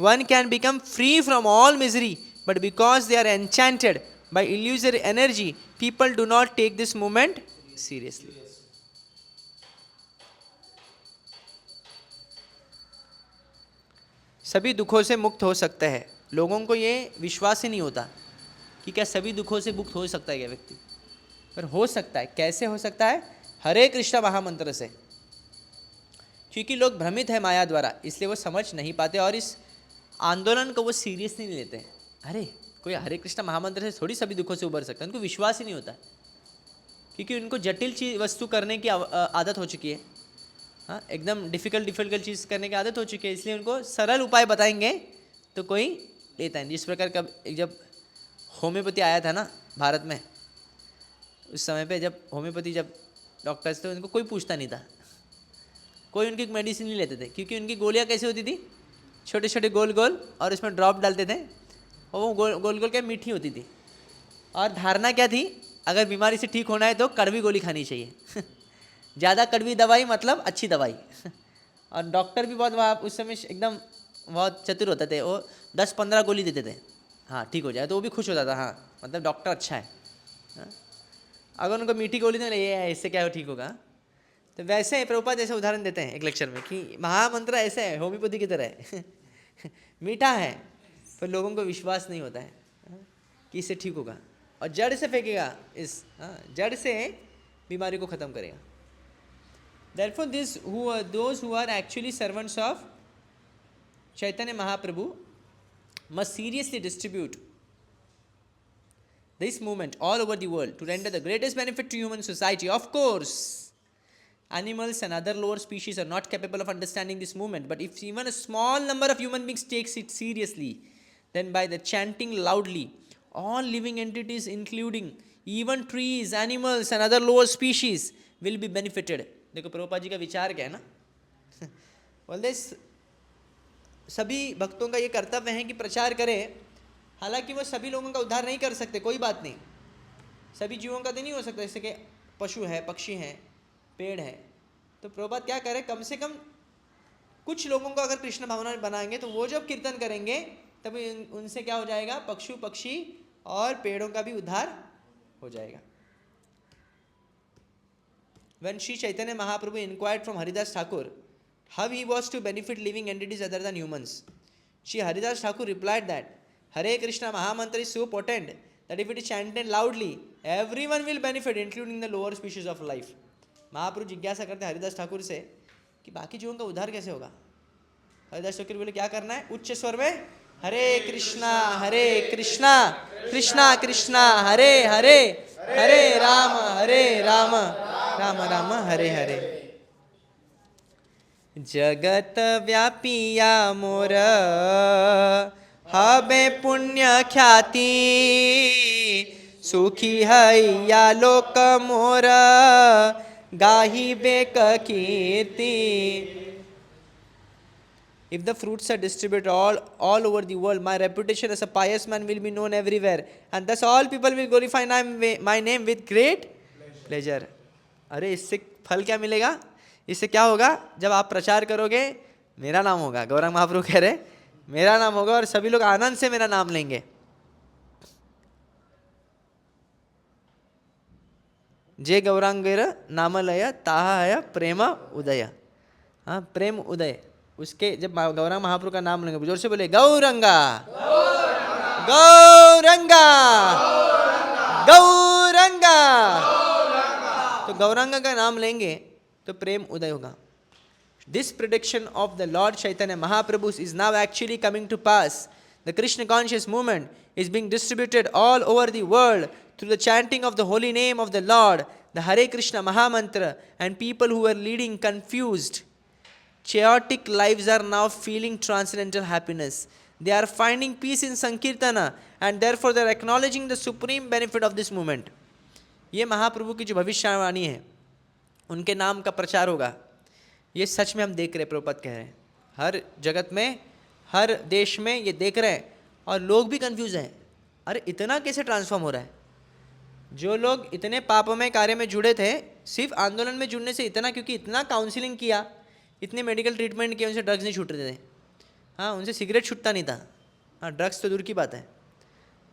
One can become free from all misery, but because they are enchanted by illusory energy, people do not take this movement seriously. सभी दुखों से मुक्त हो सकता है, लोगों को ये विश्वास ही नहीं होता कि क्या सभी दुखों से मुक्त हो सकता है क्या व्यक्ति, पर हो सकता है। कैसे हो सकता है? हरे कृष्ण महामंत्र से। क्योंकि लोग भ्रमित है माया द्वारा, इसलिए वो समझ नहीं पाते और इस आंदोलन को वो सीरियस नहीं लेते हैं। अरे कोई हरे कृष्ण महामंत्र से थोड़ी सभी दुखों से उबर सकता है, उनको विश्वास ही नहीं होता, क्योंकि उनको जटिल चीज वस्तु करने की आदत हो चुकी है। हाँ, एकदम डिफ़िकल्ट चीज़ करने की आदत हो चुकी है, इसलिए उनको सरल उपाय बताएंगे तो कोई लेता नहीं। जिस प्रकार का जब होम्योपैथी आया था ना भारत में, उस समय पे जब होम्योपैथी जब डॉक्टर्स थे उनको कोई पूछता नहीं था, कोई उनकी मेडिसिन नहीं लेते थे, क्योंकि उनकी गोलियां कैसे होती थी, छोटे छोटे गोल गोल, और उसमें ड्रॉप डालते थे और वो गोल गोल क्या मीठी होती थी। और धारणा क्या थी, अगर बीमारी से ठीक होना है तो कड़वी गोली खानी चाहिए ज़्यादा कड़वी दवाई मतलब अच्छी दवाई और डॉक्टर भी बहुत वहाँ उस समय एकदम बहुत चतुर होते थे, वो 10-15 गोली देते थे, हाँ ठीक हो जाए, तो वो भी खुश होता था, हाँ मतलब डॉक्टर अच्छा है। हाँ? अगर उनको मीठी गोली दें, ये इससे क्या हो ठीक होगा। तो वैसे प्रभुपाद जैसे उदाहरण देते हैं एक लेक्चर में कि महामंत्र ऐसे है, होम्योपैथी की तरह है मीठा है, पर लोगों को विश्वास नहीं होता है कि इससे ठीक होगा, और जड़ से फेंकेगा, इस जड़ से बीमारी को ख़त्म करेगा। Therefore, those who are actually servants of Chaitanya Mahaprabhu must seriously distribute this movement all over the world to render the greatest benefit to human society. Of course, animals and other lower species are not capable of understanding this movement, but if even a small number of human beings takes it seriously, then by the chanting loudly, all living entities including even trees, animals and other lower species will be benefited. देखो प्रभुपाद जी का विचार क्या है ना बोलते सभी भक्तों का ये कर्तव्य है कि प्रचार करें, हालांकि वो सभी लोगों का उद्धार नहीं कर सकते, कोई बात नहीं, सभी जीवों का तो नहीं हो सकता, जैसे कि पशु है, पक्षी हैं, पेड़ है, तो प्रभुपाद क्या करें, कम से कम कुछ लोगों को अगर कृष्ण भावना बनाएंगे तो वो जब कीर्तन करेंगे तभी उनसे क्या हो जाएगा, पशु पक्षी और पेड़ों का भी उद्धार हो जाएगा। When Sri Chaitanya Mahaprabhu inquired from Haridas Thakur how he was to benefit living entities other than humans, Sri Haridas Thakur replied that Hare Krishna Mahamantra is so potent that if it is chanted loudly, everyone will benefit, including the lower species of life. महाप्रभु जिज्ञासा करते हैं हरिदास ठाकुर से कि बाकी जीवों का उद्धार कैसे होगा। हरिदास ठाकुर बोले क्या करना है, उच्च स्वर में हरे कृष्णा कृष्णा कृष्णा हरे हरे, हरे राम राम राम हरे हरे। जगत व्यापिया मोर हबे पुण्य ख्याति, सुखी है या लोक मोर गाही बेक कीर्ति. If the fruits are distributed all over the world, my reputation as a pious man will be known everywhere, and thus all people will glorify my name with great pleasure. अरे इससे फल क्या मिलेगा? इससे क्या होगा? जब आप प्रचार करोगे मेरा नाम होगा. गौरांग महाप्रभु कह रहे मेरा नाम होगा और सभी लोग आनंद से मेरा नाम लेंगे. जे गौरांगेर नामलय ताहा प्रेम उदय. हाँ, प्रेम उदय. उसके जब गौरांग महाप्रभु का नाम लेंगे, जोर से बोले गौरंगा गौरंगा गौरंगा. तो गौरंगा का नाम लेंगे तो प्रेम उदय होगा. This prediction of the Lord Chaitanya Mahaprabhu is now actually coming to pass. The Krishna conscious movement is being distributed all over the world through the chanting of the holy name of the Lord, the Hare Krishna Mahamantra, and people who were leading confused, chaotic lives are now feeling transcendental happiness. They are finding peace in Sankirtana, and therefore they are acknowledging the supreme benefit of this movement. ये महाप्रभु की जो भविष्यवाणी है, उनके नाम का प्रचार होगा. ये सच में हम देख रहे हैं. प्रभुपाद कह रहे हैं हर जगत में, हर देश में ये देख रहे हैं, और लोग भी कंफ्यूज हैं. अरे इतना कैसे ट्रांसफॉर्म हो रहा है? जो लोग इतने पापमय कार्य में जुड़े थे, सिर्फ आंदोलन में जुड़ने से इतना, क्योंकि इतना काउंसलिंग किया, इतने मेडिकल ट्रीटमेंट किए, उनसे ड्रग्स नहीं छूट रहे थे. हाँ, उनसे सिगरेट छूटता नहीं था. हाँ, ड्रग्स तो दूर की बात है.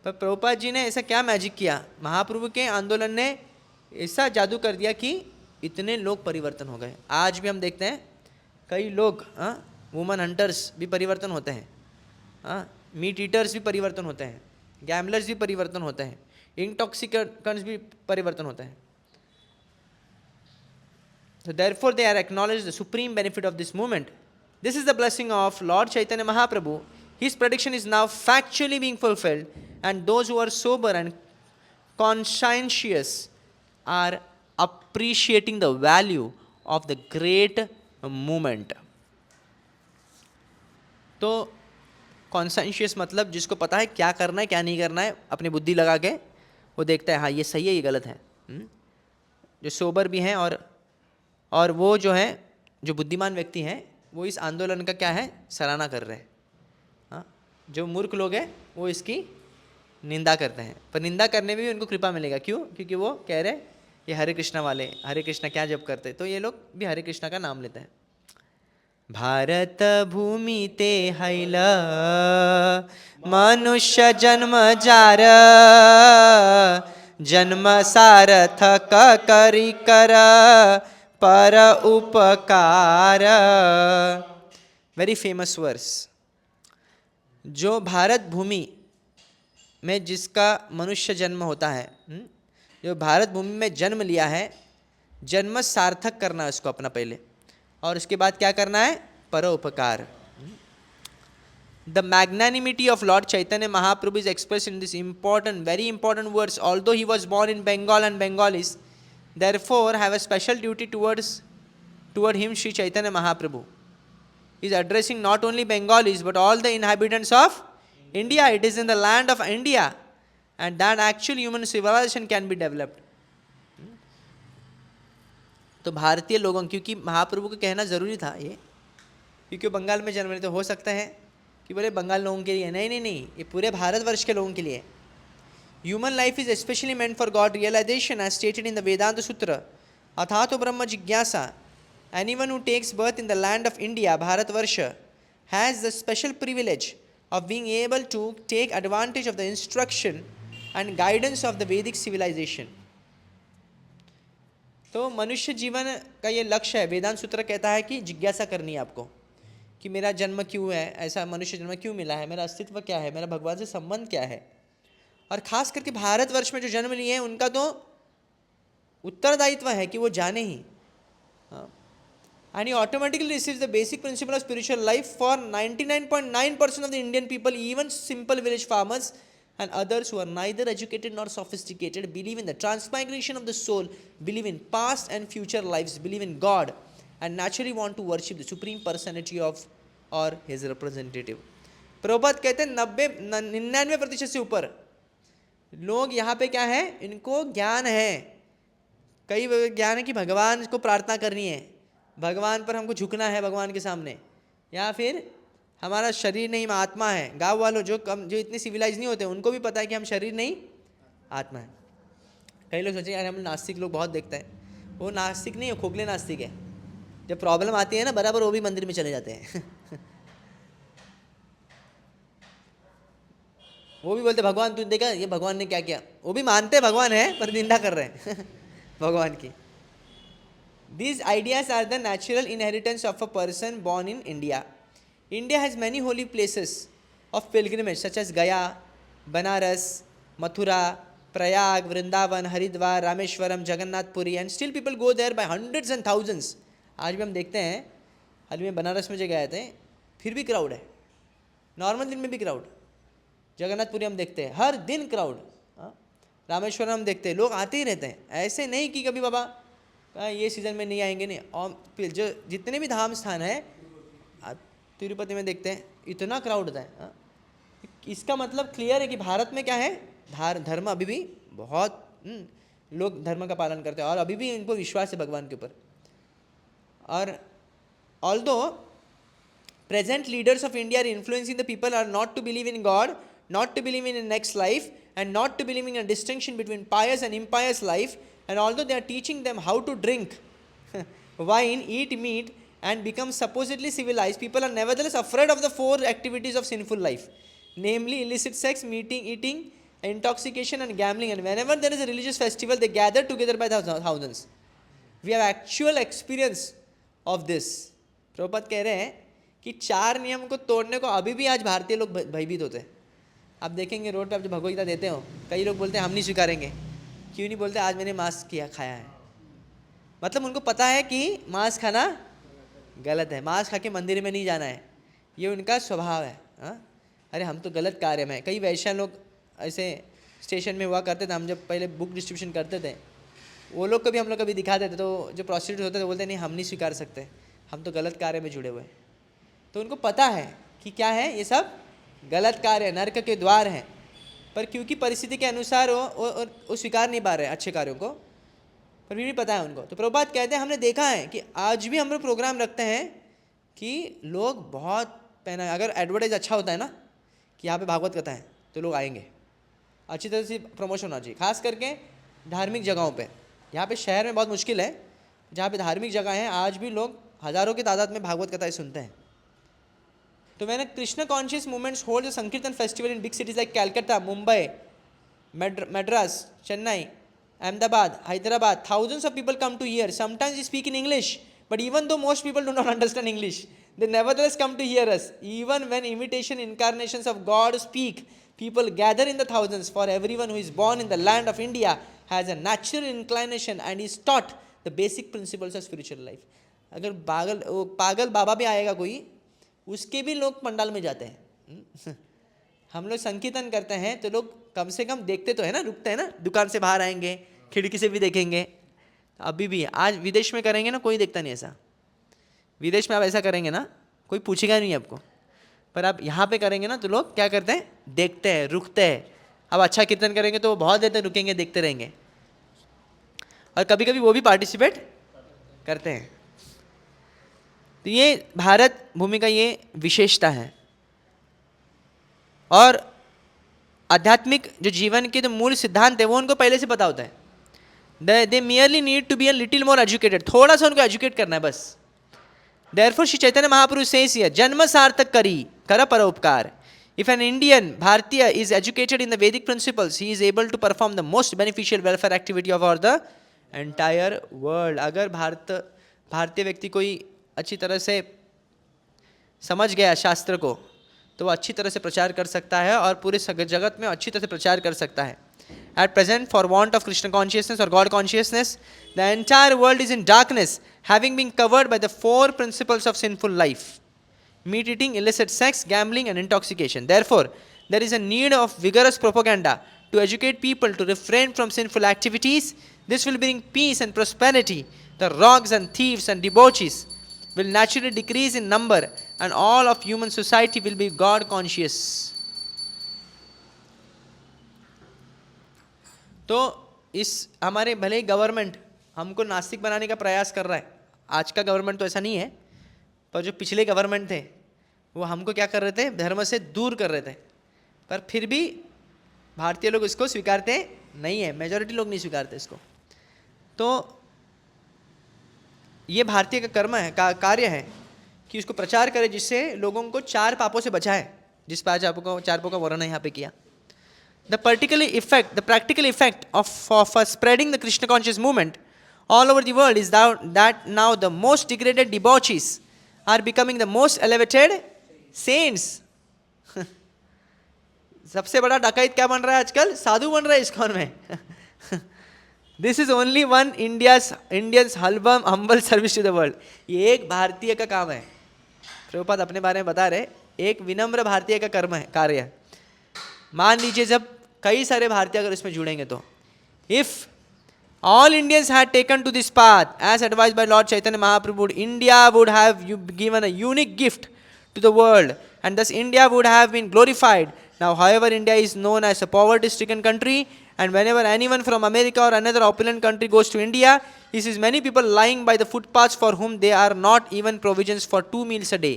पर प्रभुपाद जी ने ऐसा क्या मैजिक किया? महाप्रभु के आंदोलन ने ऐसा जादू कर दिया कि इतने लोग परिवर्तन हो गए. आज भी हम देखते हैं कई लोग, वुमन हंटर्स भी परिवर्तन होते हैं, मीट ईटर्स भी परिवर्तन होते हैं, गैम्बलर्स भी परिवर्तन होते हैं, इंटॉक्सिकेंट्स भी परिवर्तन होते हैं. So therefore they are acknowledged the supreme benefit of this movement. This is the blessing of Lord Chaitanya Mahaprabhu. His prediction is now factually being fulfilled, and those who are sober and conscientious are appreciating the value of the great movement. तो कॉन्सेंशियस मतलब जिसको पता है क्या करना है क्या नहीं करना है, अपनी बुद्धि लगा के वो देखता है हाँ ये सही है ये गलत है. जो सोबर भी हैं और वो जो है जो बुद्धिमान व्यक्ति हैं वो इस आंदोलन का क्या है सराहना कर रहे हैं. हाँ, जो मूर्ख लोग हैं वो इसकी निंदा करते हैं, पर निंदा करने में भी उनको कृपा मिलेगा. क्यों? क्योंकि वो कह रहे ये हरे कृष्णा वाले हरे कृष्णा क्या जप करते, तो ये लोग भी हरे कृष्णा का नाम लेते हैं. भारत भूमि ते हैल मनुष्य जन्म जार, जन्म सार्थक करी कर पर उपकार. Very famous verse. जो भारत भूमि में जिसका मनुष्य जन्म होता है, जो भारत भूमि में जन्म लिया है, जन्म सार्थक करना है उसको अपना पहले, और उसके बाद क्या करना है परोपकार. The magnanimity of Lord Chaitanya Mahaprabhu is expressed in this important, very important words. Although he was born in Bengal and Bengalis, therefore have a special duty toward him, Sri Chaitanya Mahaprabhu. He is addressing not only Bengalis but all the inhabitants of India. It is in the land of India, and that actual human civilization can be developed. तो भारतीय लोगों, क्योंकि महाप्रभु को कहना ज़रूरी था ये, क्योंकि बंगाल में जन्म लिए, तो हो सकता है कि बोले बंगाल लोगों के लिए. नहीं, ये पूरे भारतवर्ष के लोगों के लिए. Human life is specially meant for God realisation as stated in the Vedanta Sutra. अथातो ब्रह्म जिज्ञासा. Anyone who takes birth in the land of India, Bharatvarsha, has the special privilege of being able to take advantage of the instruction and guidance of the Vedic civilisation. तो मनुष्य जीवन का ये लक्ष्य है. वेदांत सूत्र कहता है कि जिज्ञासा करनी है आपको कि मेरा जन्म क्यों है, ऐसा मनुष्य जन्म क्यों मिला है, मेरा अस्तित्व क्या है, मेरा भगवान से संबंध क्या है. और खास करके भारतवर्ष में जो जन्म लिए हैं उनका तो उत्तरदायित्व है कि वो जाने ही. And he automatically receives the basic principle of spiritual life for 99.9% of the Indian people, even simple village farmers and others who are neither educated nor sophisticated, believe in the transmigration of the soul, believe in past and future lives, believe in God, and naturally want to worship the supreme personality of or his representative. Prabhupada कहते हैं 99% से ऊपर लोग यहाँ पे क्या है, इनको ज्ञान है कई ज्ञान है कि भगवान को प्रार्थना करनी है, भगवान पर हमको झुकना है भगवान के सामने, या फिर हमारा शरीर नहीं, हम आत्मा है। गांव वालों जो इतने सिविलाइज नहीं होते उनको भी पता है कि हम शरीर नहीं आत्मा है। कई लोग सोचेंगे यार हम नास्तिक लोग बहुत देखते हैं, वो नास्तिक नहीं है, खोखले नास्तिक है। जब प्रॉब्लम आती है ना बराबर वो भी मंदिर में चले जाते हैं वो भी बोलते भगवान तू देखा ये भगवान ने क्या किया, वो भी मानते भगवान है पर निंदा कर रहे हैं भगवान की। These ideas are the natural inheritance of a person born in India. India has many holy places of pilgrimage such as Gaya, Banaras, Mathura, Prayag, Vrindavan, Haridwar, Rameshwaram, Jagannath Puri, and still people go there by hundreds and thousands. आज भी हम देखते हैं, हाल में बनारस में जो गए थे फिर भी क्राउड है, नॉर्मल दिन में भी क्राउड। जगन्नाथपुरी हम देखते हैं हर दिन क्राउड, रामेश्वरम हम देखते हैं लोग आते ही रहते हैं। ऐसे नहीं कि कभी बाबा ये सीज़न में नहीं आएंगे, नहीं। और फिर जो जितने भी धाम स्थान है तिरुपति में देखते हैं इतना क्राउड होता है। इसका मतलब क्लियर है कि भारत में क्या है, धर्म अभी भी बहुत लोग धर्म का पालन करते हैं और अभी भी इनको विश्वास है भगवान के ऊपर। और although present leaders of India are influencing the people are not to believe in God, not to believe in a next life, and not to believe in a distinction between pious and impious life. And although they are teaching them how to drink wine, eat meat, and become supposedly civilized, people are nevertheless afraid of the four activities of sinful life, namely illicit sex, eating, intoxication, and gambling. And whenever there is a religious festival, they gather together by thousands. We have actual experience of this. Prabhupada कह रहे हैं कि 4 नियम को तोड़ने को अभी भी आज भारतीय लोग भयभीत होते हैं। आप देखेंगे रोड पे आप जो भगवद गीता देते हो, कई लोग बोलते हैं हम नहीं स्वीकारेंगे। क्यों नहीं बोलते? आज मैंने मांस खाया है। मतलब उनको पता है कि मांस खाना गलत है, मांस खा के मंदिर में नहीं जाना है, ये उनका स्वभाव है। अरे हम तो गलत कार्य में। कई वैश्य लोग ऐसे स्टेशन में हुआ करते थे, हम जब पहले बुक डिस्ट्रीब्यूशन करते थे, वो लोग को भी हम लोग कभी दिखाते थे, तो जो प्रोस्टिट्यूट होते थे बोलते नहीं हम नहीं स्वीकार सकते, हम तो गलत कार्य में जुड़े हुए हैं। तो उनको पता है कि क्या है, ये सब गलत कार्य, नरक के द्वार हैं, पर क्योंकि परिस्थिति के अनुसार वो स्वीकार नहीं पा रहे अच्छे कार्यों को, पर फिर भी पता है उनको। तो प्रभुपाद कहते हैं हमने देखा है कि आज भी हम लोग प्रोग्राम रखते हैं कि लोग बहुत पहना, अगर एडवर्टाइज अच्छा होता है ना कि यहाँ पे भागवत कथा है तो लोग आएंगे, अच्छी तरह से प्रमोशन होना चाहिए, खास करके धार्मिक जगहों पे। यहाँ पे शहर में बहुत मुश्किल है, जहाँ पे धार्मिक जगह हैं आज भी लोग हज़ारों की तादाद में भागवत कथाएं सुनते हैं। तो मैंने Krishna conscious movements hold the sankirtan festival in big cities like Calcutta, Mumbai, Madras, Chennai, Ahmedabad, Hyderabad. Thousands of people come to hear. Sometimes we speak in English, but even though most people do not understand English, they nevertheless come to hear us. Even when imitation incarnations of God speak, people gather in the thousands. For everyone who is born in the land of India has a natural inclination and is taught the basic principles of spiritual life. अगर पागल बाबा भी आएगा कोई, उसके भी लोग पंडाल में जाते हैं। हम लोग संकीर्तन करते हैं तो लोग कम से कम देखते तो है ना, रुकते हैं ना, दुकान से बाहर आएंगे, खिड़की से भी देखेंगे। अभी भी आज विदेश में करेंगे ना, कोई देखता नहीं ऐसा। विदेश में आप ऐसा करेंगे ना, कोई पूछेगा नहीं आपको, पर आप यहाँ पे करेंगे ना तो लोग क्या करते हैं, देखते हैं, रुकते हैं। अब अच्छा कीर्तन करेंगे तो बहुत देर तक रुकेंगे, देखते रहेंगे, और कभी कभी वो भी पार्टिसिपेट करते हैं। तो ये भारत भूमि का ये विशेषता है। और आध्यात्मिक जो जीवन के जो मूल सिद्धांत है वो उनको पहले से पता होता है। They merely need to be a little more educated, थोड़ा सा उनको एजुकेट करना है बस। देयरफॉर श्री चैतन्य महापुरुष सेज हियर, जन्म सार्थक करी कर परोपकार। इफ एन इंडियन भारतीय is educated in the Vedic principles, he is able to perform the most beneficial welfare activity of all the entire world. अगर भारतीय व्यक्ति कोई अच्छी तरह से समझ गया शास्त्र को, तो वो अच्छी तरह से प्रचार कर सकता है और पूरे जगत में अच्छी तरह से प्रचार कर सकता है। At present, for want of Krishna consciousness or God consciousness, the entire world is in darkness, having been covered by the 4 principles of sinful life: meat eating, illicit sex, gambling, and intoxication. Therefore, there is a need of vigorous propaganda to educate people to refrain from sinful activities. This will bring peace and prosperity. The rogues and thieves and debauchees will naturally decrease in number, and all of human society will be God conscious. तो इस हमारे भले government हमको नास्तिक बनाने का प्रयास कर रहा है। आज का गवर्नमेंट तो ऐसा नहीं है, पर जो पिछले गवर्नमेंट थे वो हमको क्या कर रहे थे, धर्म से दूर कर रहे थे। पर फिर भी भारतीय लोग इसको स्वीकारते नहीं है, मेजॉरिटी लोग नहीं स्वीकारते इसको। तो ये भारतीय का कर्म है, कार्य है कि उसको प्रचार करे, जिससे लोगों को चार पापों से बचाए, जिस पांच पापों का चार पापों का वर्णन यहाँ पे किया। The practical effect of spreading the Krishna conscious movement all over the world is that now the most degraded debauchees are becoming the most elevated saints. सबसे बड़ा डकैत क्या बन रहा है आजकल? साधु बन रहा है इस्कॉन में। This is only one Indian's humble service to the world. ये एक भारतीय का काम है। प्रभुपाद अपने बारे में बता रहे, एक विनम्र भारतीय का कर्म है, कार्य है। मान लीजिए जब कई सारे भारतीय अगर इसमें जुड़ेंगे तो, if all Indians had taken to this path as advised by lord Chaitanya Mahaprabhu, India would have given a unique gift to the world, and thus India would have been glorified. Now, however, India is known as a poverty-stricken country, and whenever anyone from America or another opulent country goes to India, he sees many people lying by the footpaths for whom they are not even provisions for 2 meals a day.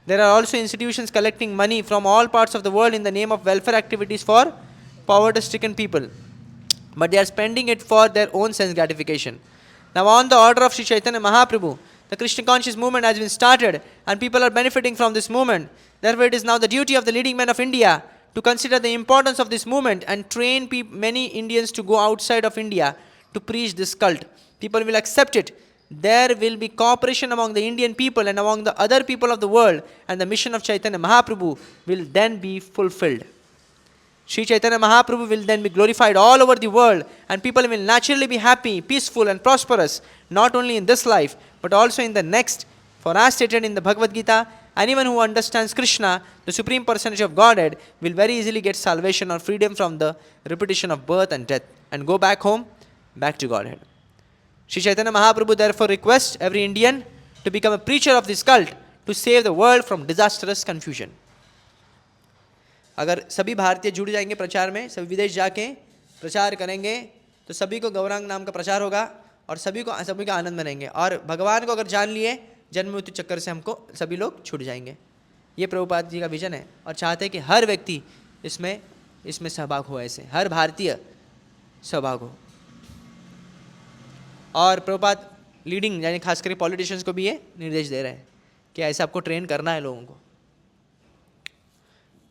There are also institutions collecting money from all parts of the world in the name of welfare activities for poverty-stricken people, but they are spending it for their own sense gratification. Now, on the order of Sri Chaitanya Mahaprabhu, the Krishna conscious movement has been started and people are benefiting from this movement. Therefore, it is now the duty of the leading men of India to consider the importance of this movement and train many Indians to go outside of India to preach this cult. People will accept it. There will be cooperation among the Indian people and among the other people of the world, and the mission of Chaitanya Mahaprabhu will then be fulfilled. Sri Chaitanya Mahaprabhu will then be glorified all over the world, and people will naturally be happy, peaceful and prosperous, not only in this life, but also in the next. For as stated in the Bhagavad Gita, anyone who understands Krishna, the Supreme Personality of Godhead, will very easily get salvation or freedom from the repetition of birth and death, and go back home, back to Godhead. Sri Chaitanya Mahaprabhu therefore requests every Indian to become a preacher of this cult, to save the world from disastrous confusion. अगर सभी भारतीय जुड़ जाएंगे प्रचार में, सभी विदेश जाके प्रचार करेंगे, तो सभी को गौरांग नाम का प्रचार होगा और सभी का आनंद मनेंगे, और भगवान को अगर जान लिए, जन्म मृत्यु चक्कर से हमको सभी लोग छूट जाएंगे। ये प्रभुपाद जी का विजन है, और चाहते हैं कि हर व्यक्ति इसमें सहभाग हो, ऐसे हर भारतीय सहभाग हो। और प्रभुपाद लीडिंग यानी खास करके पॉलिटिशियंस को भी ये निर्देश दे रहे हैं कि ऐसे आपको ट्रेन करना है लोगों को।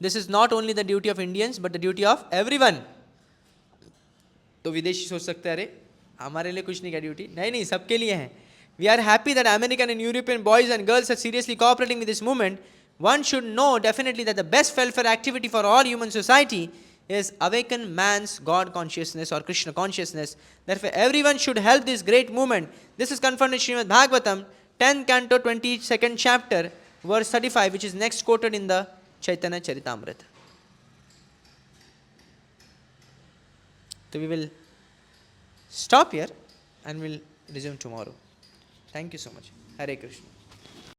This is not only the duty of Indians but the duty of everyone. तो विदेशी सोच सकते हैं अरे हमारे लिए कुछ नहीं क्या ड्यूटी, नहीं, सबके लिए है। We are happy that American and European boys and girls are seriously cooperating with this movement. One should know definitely that the best welfare activity for all human society is awaken man's God consciousness or Krishna consciousness. Therefore, everyone should help this great movement. This is confirmed in Srimad Bhagavatam, 10th canto, 22nd chapter, verse 35, which is next quoted in the Chaitanya Charitamrita. So we will stop here and we'll resume tomorrow. Thank you so much. Hare Krishna.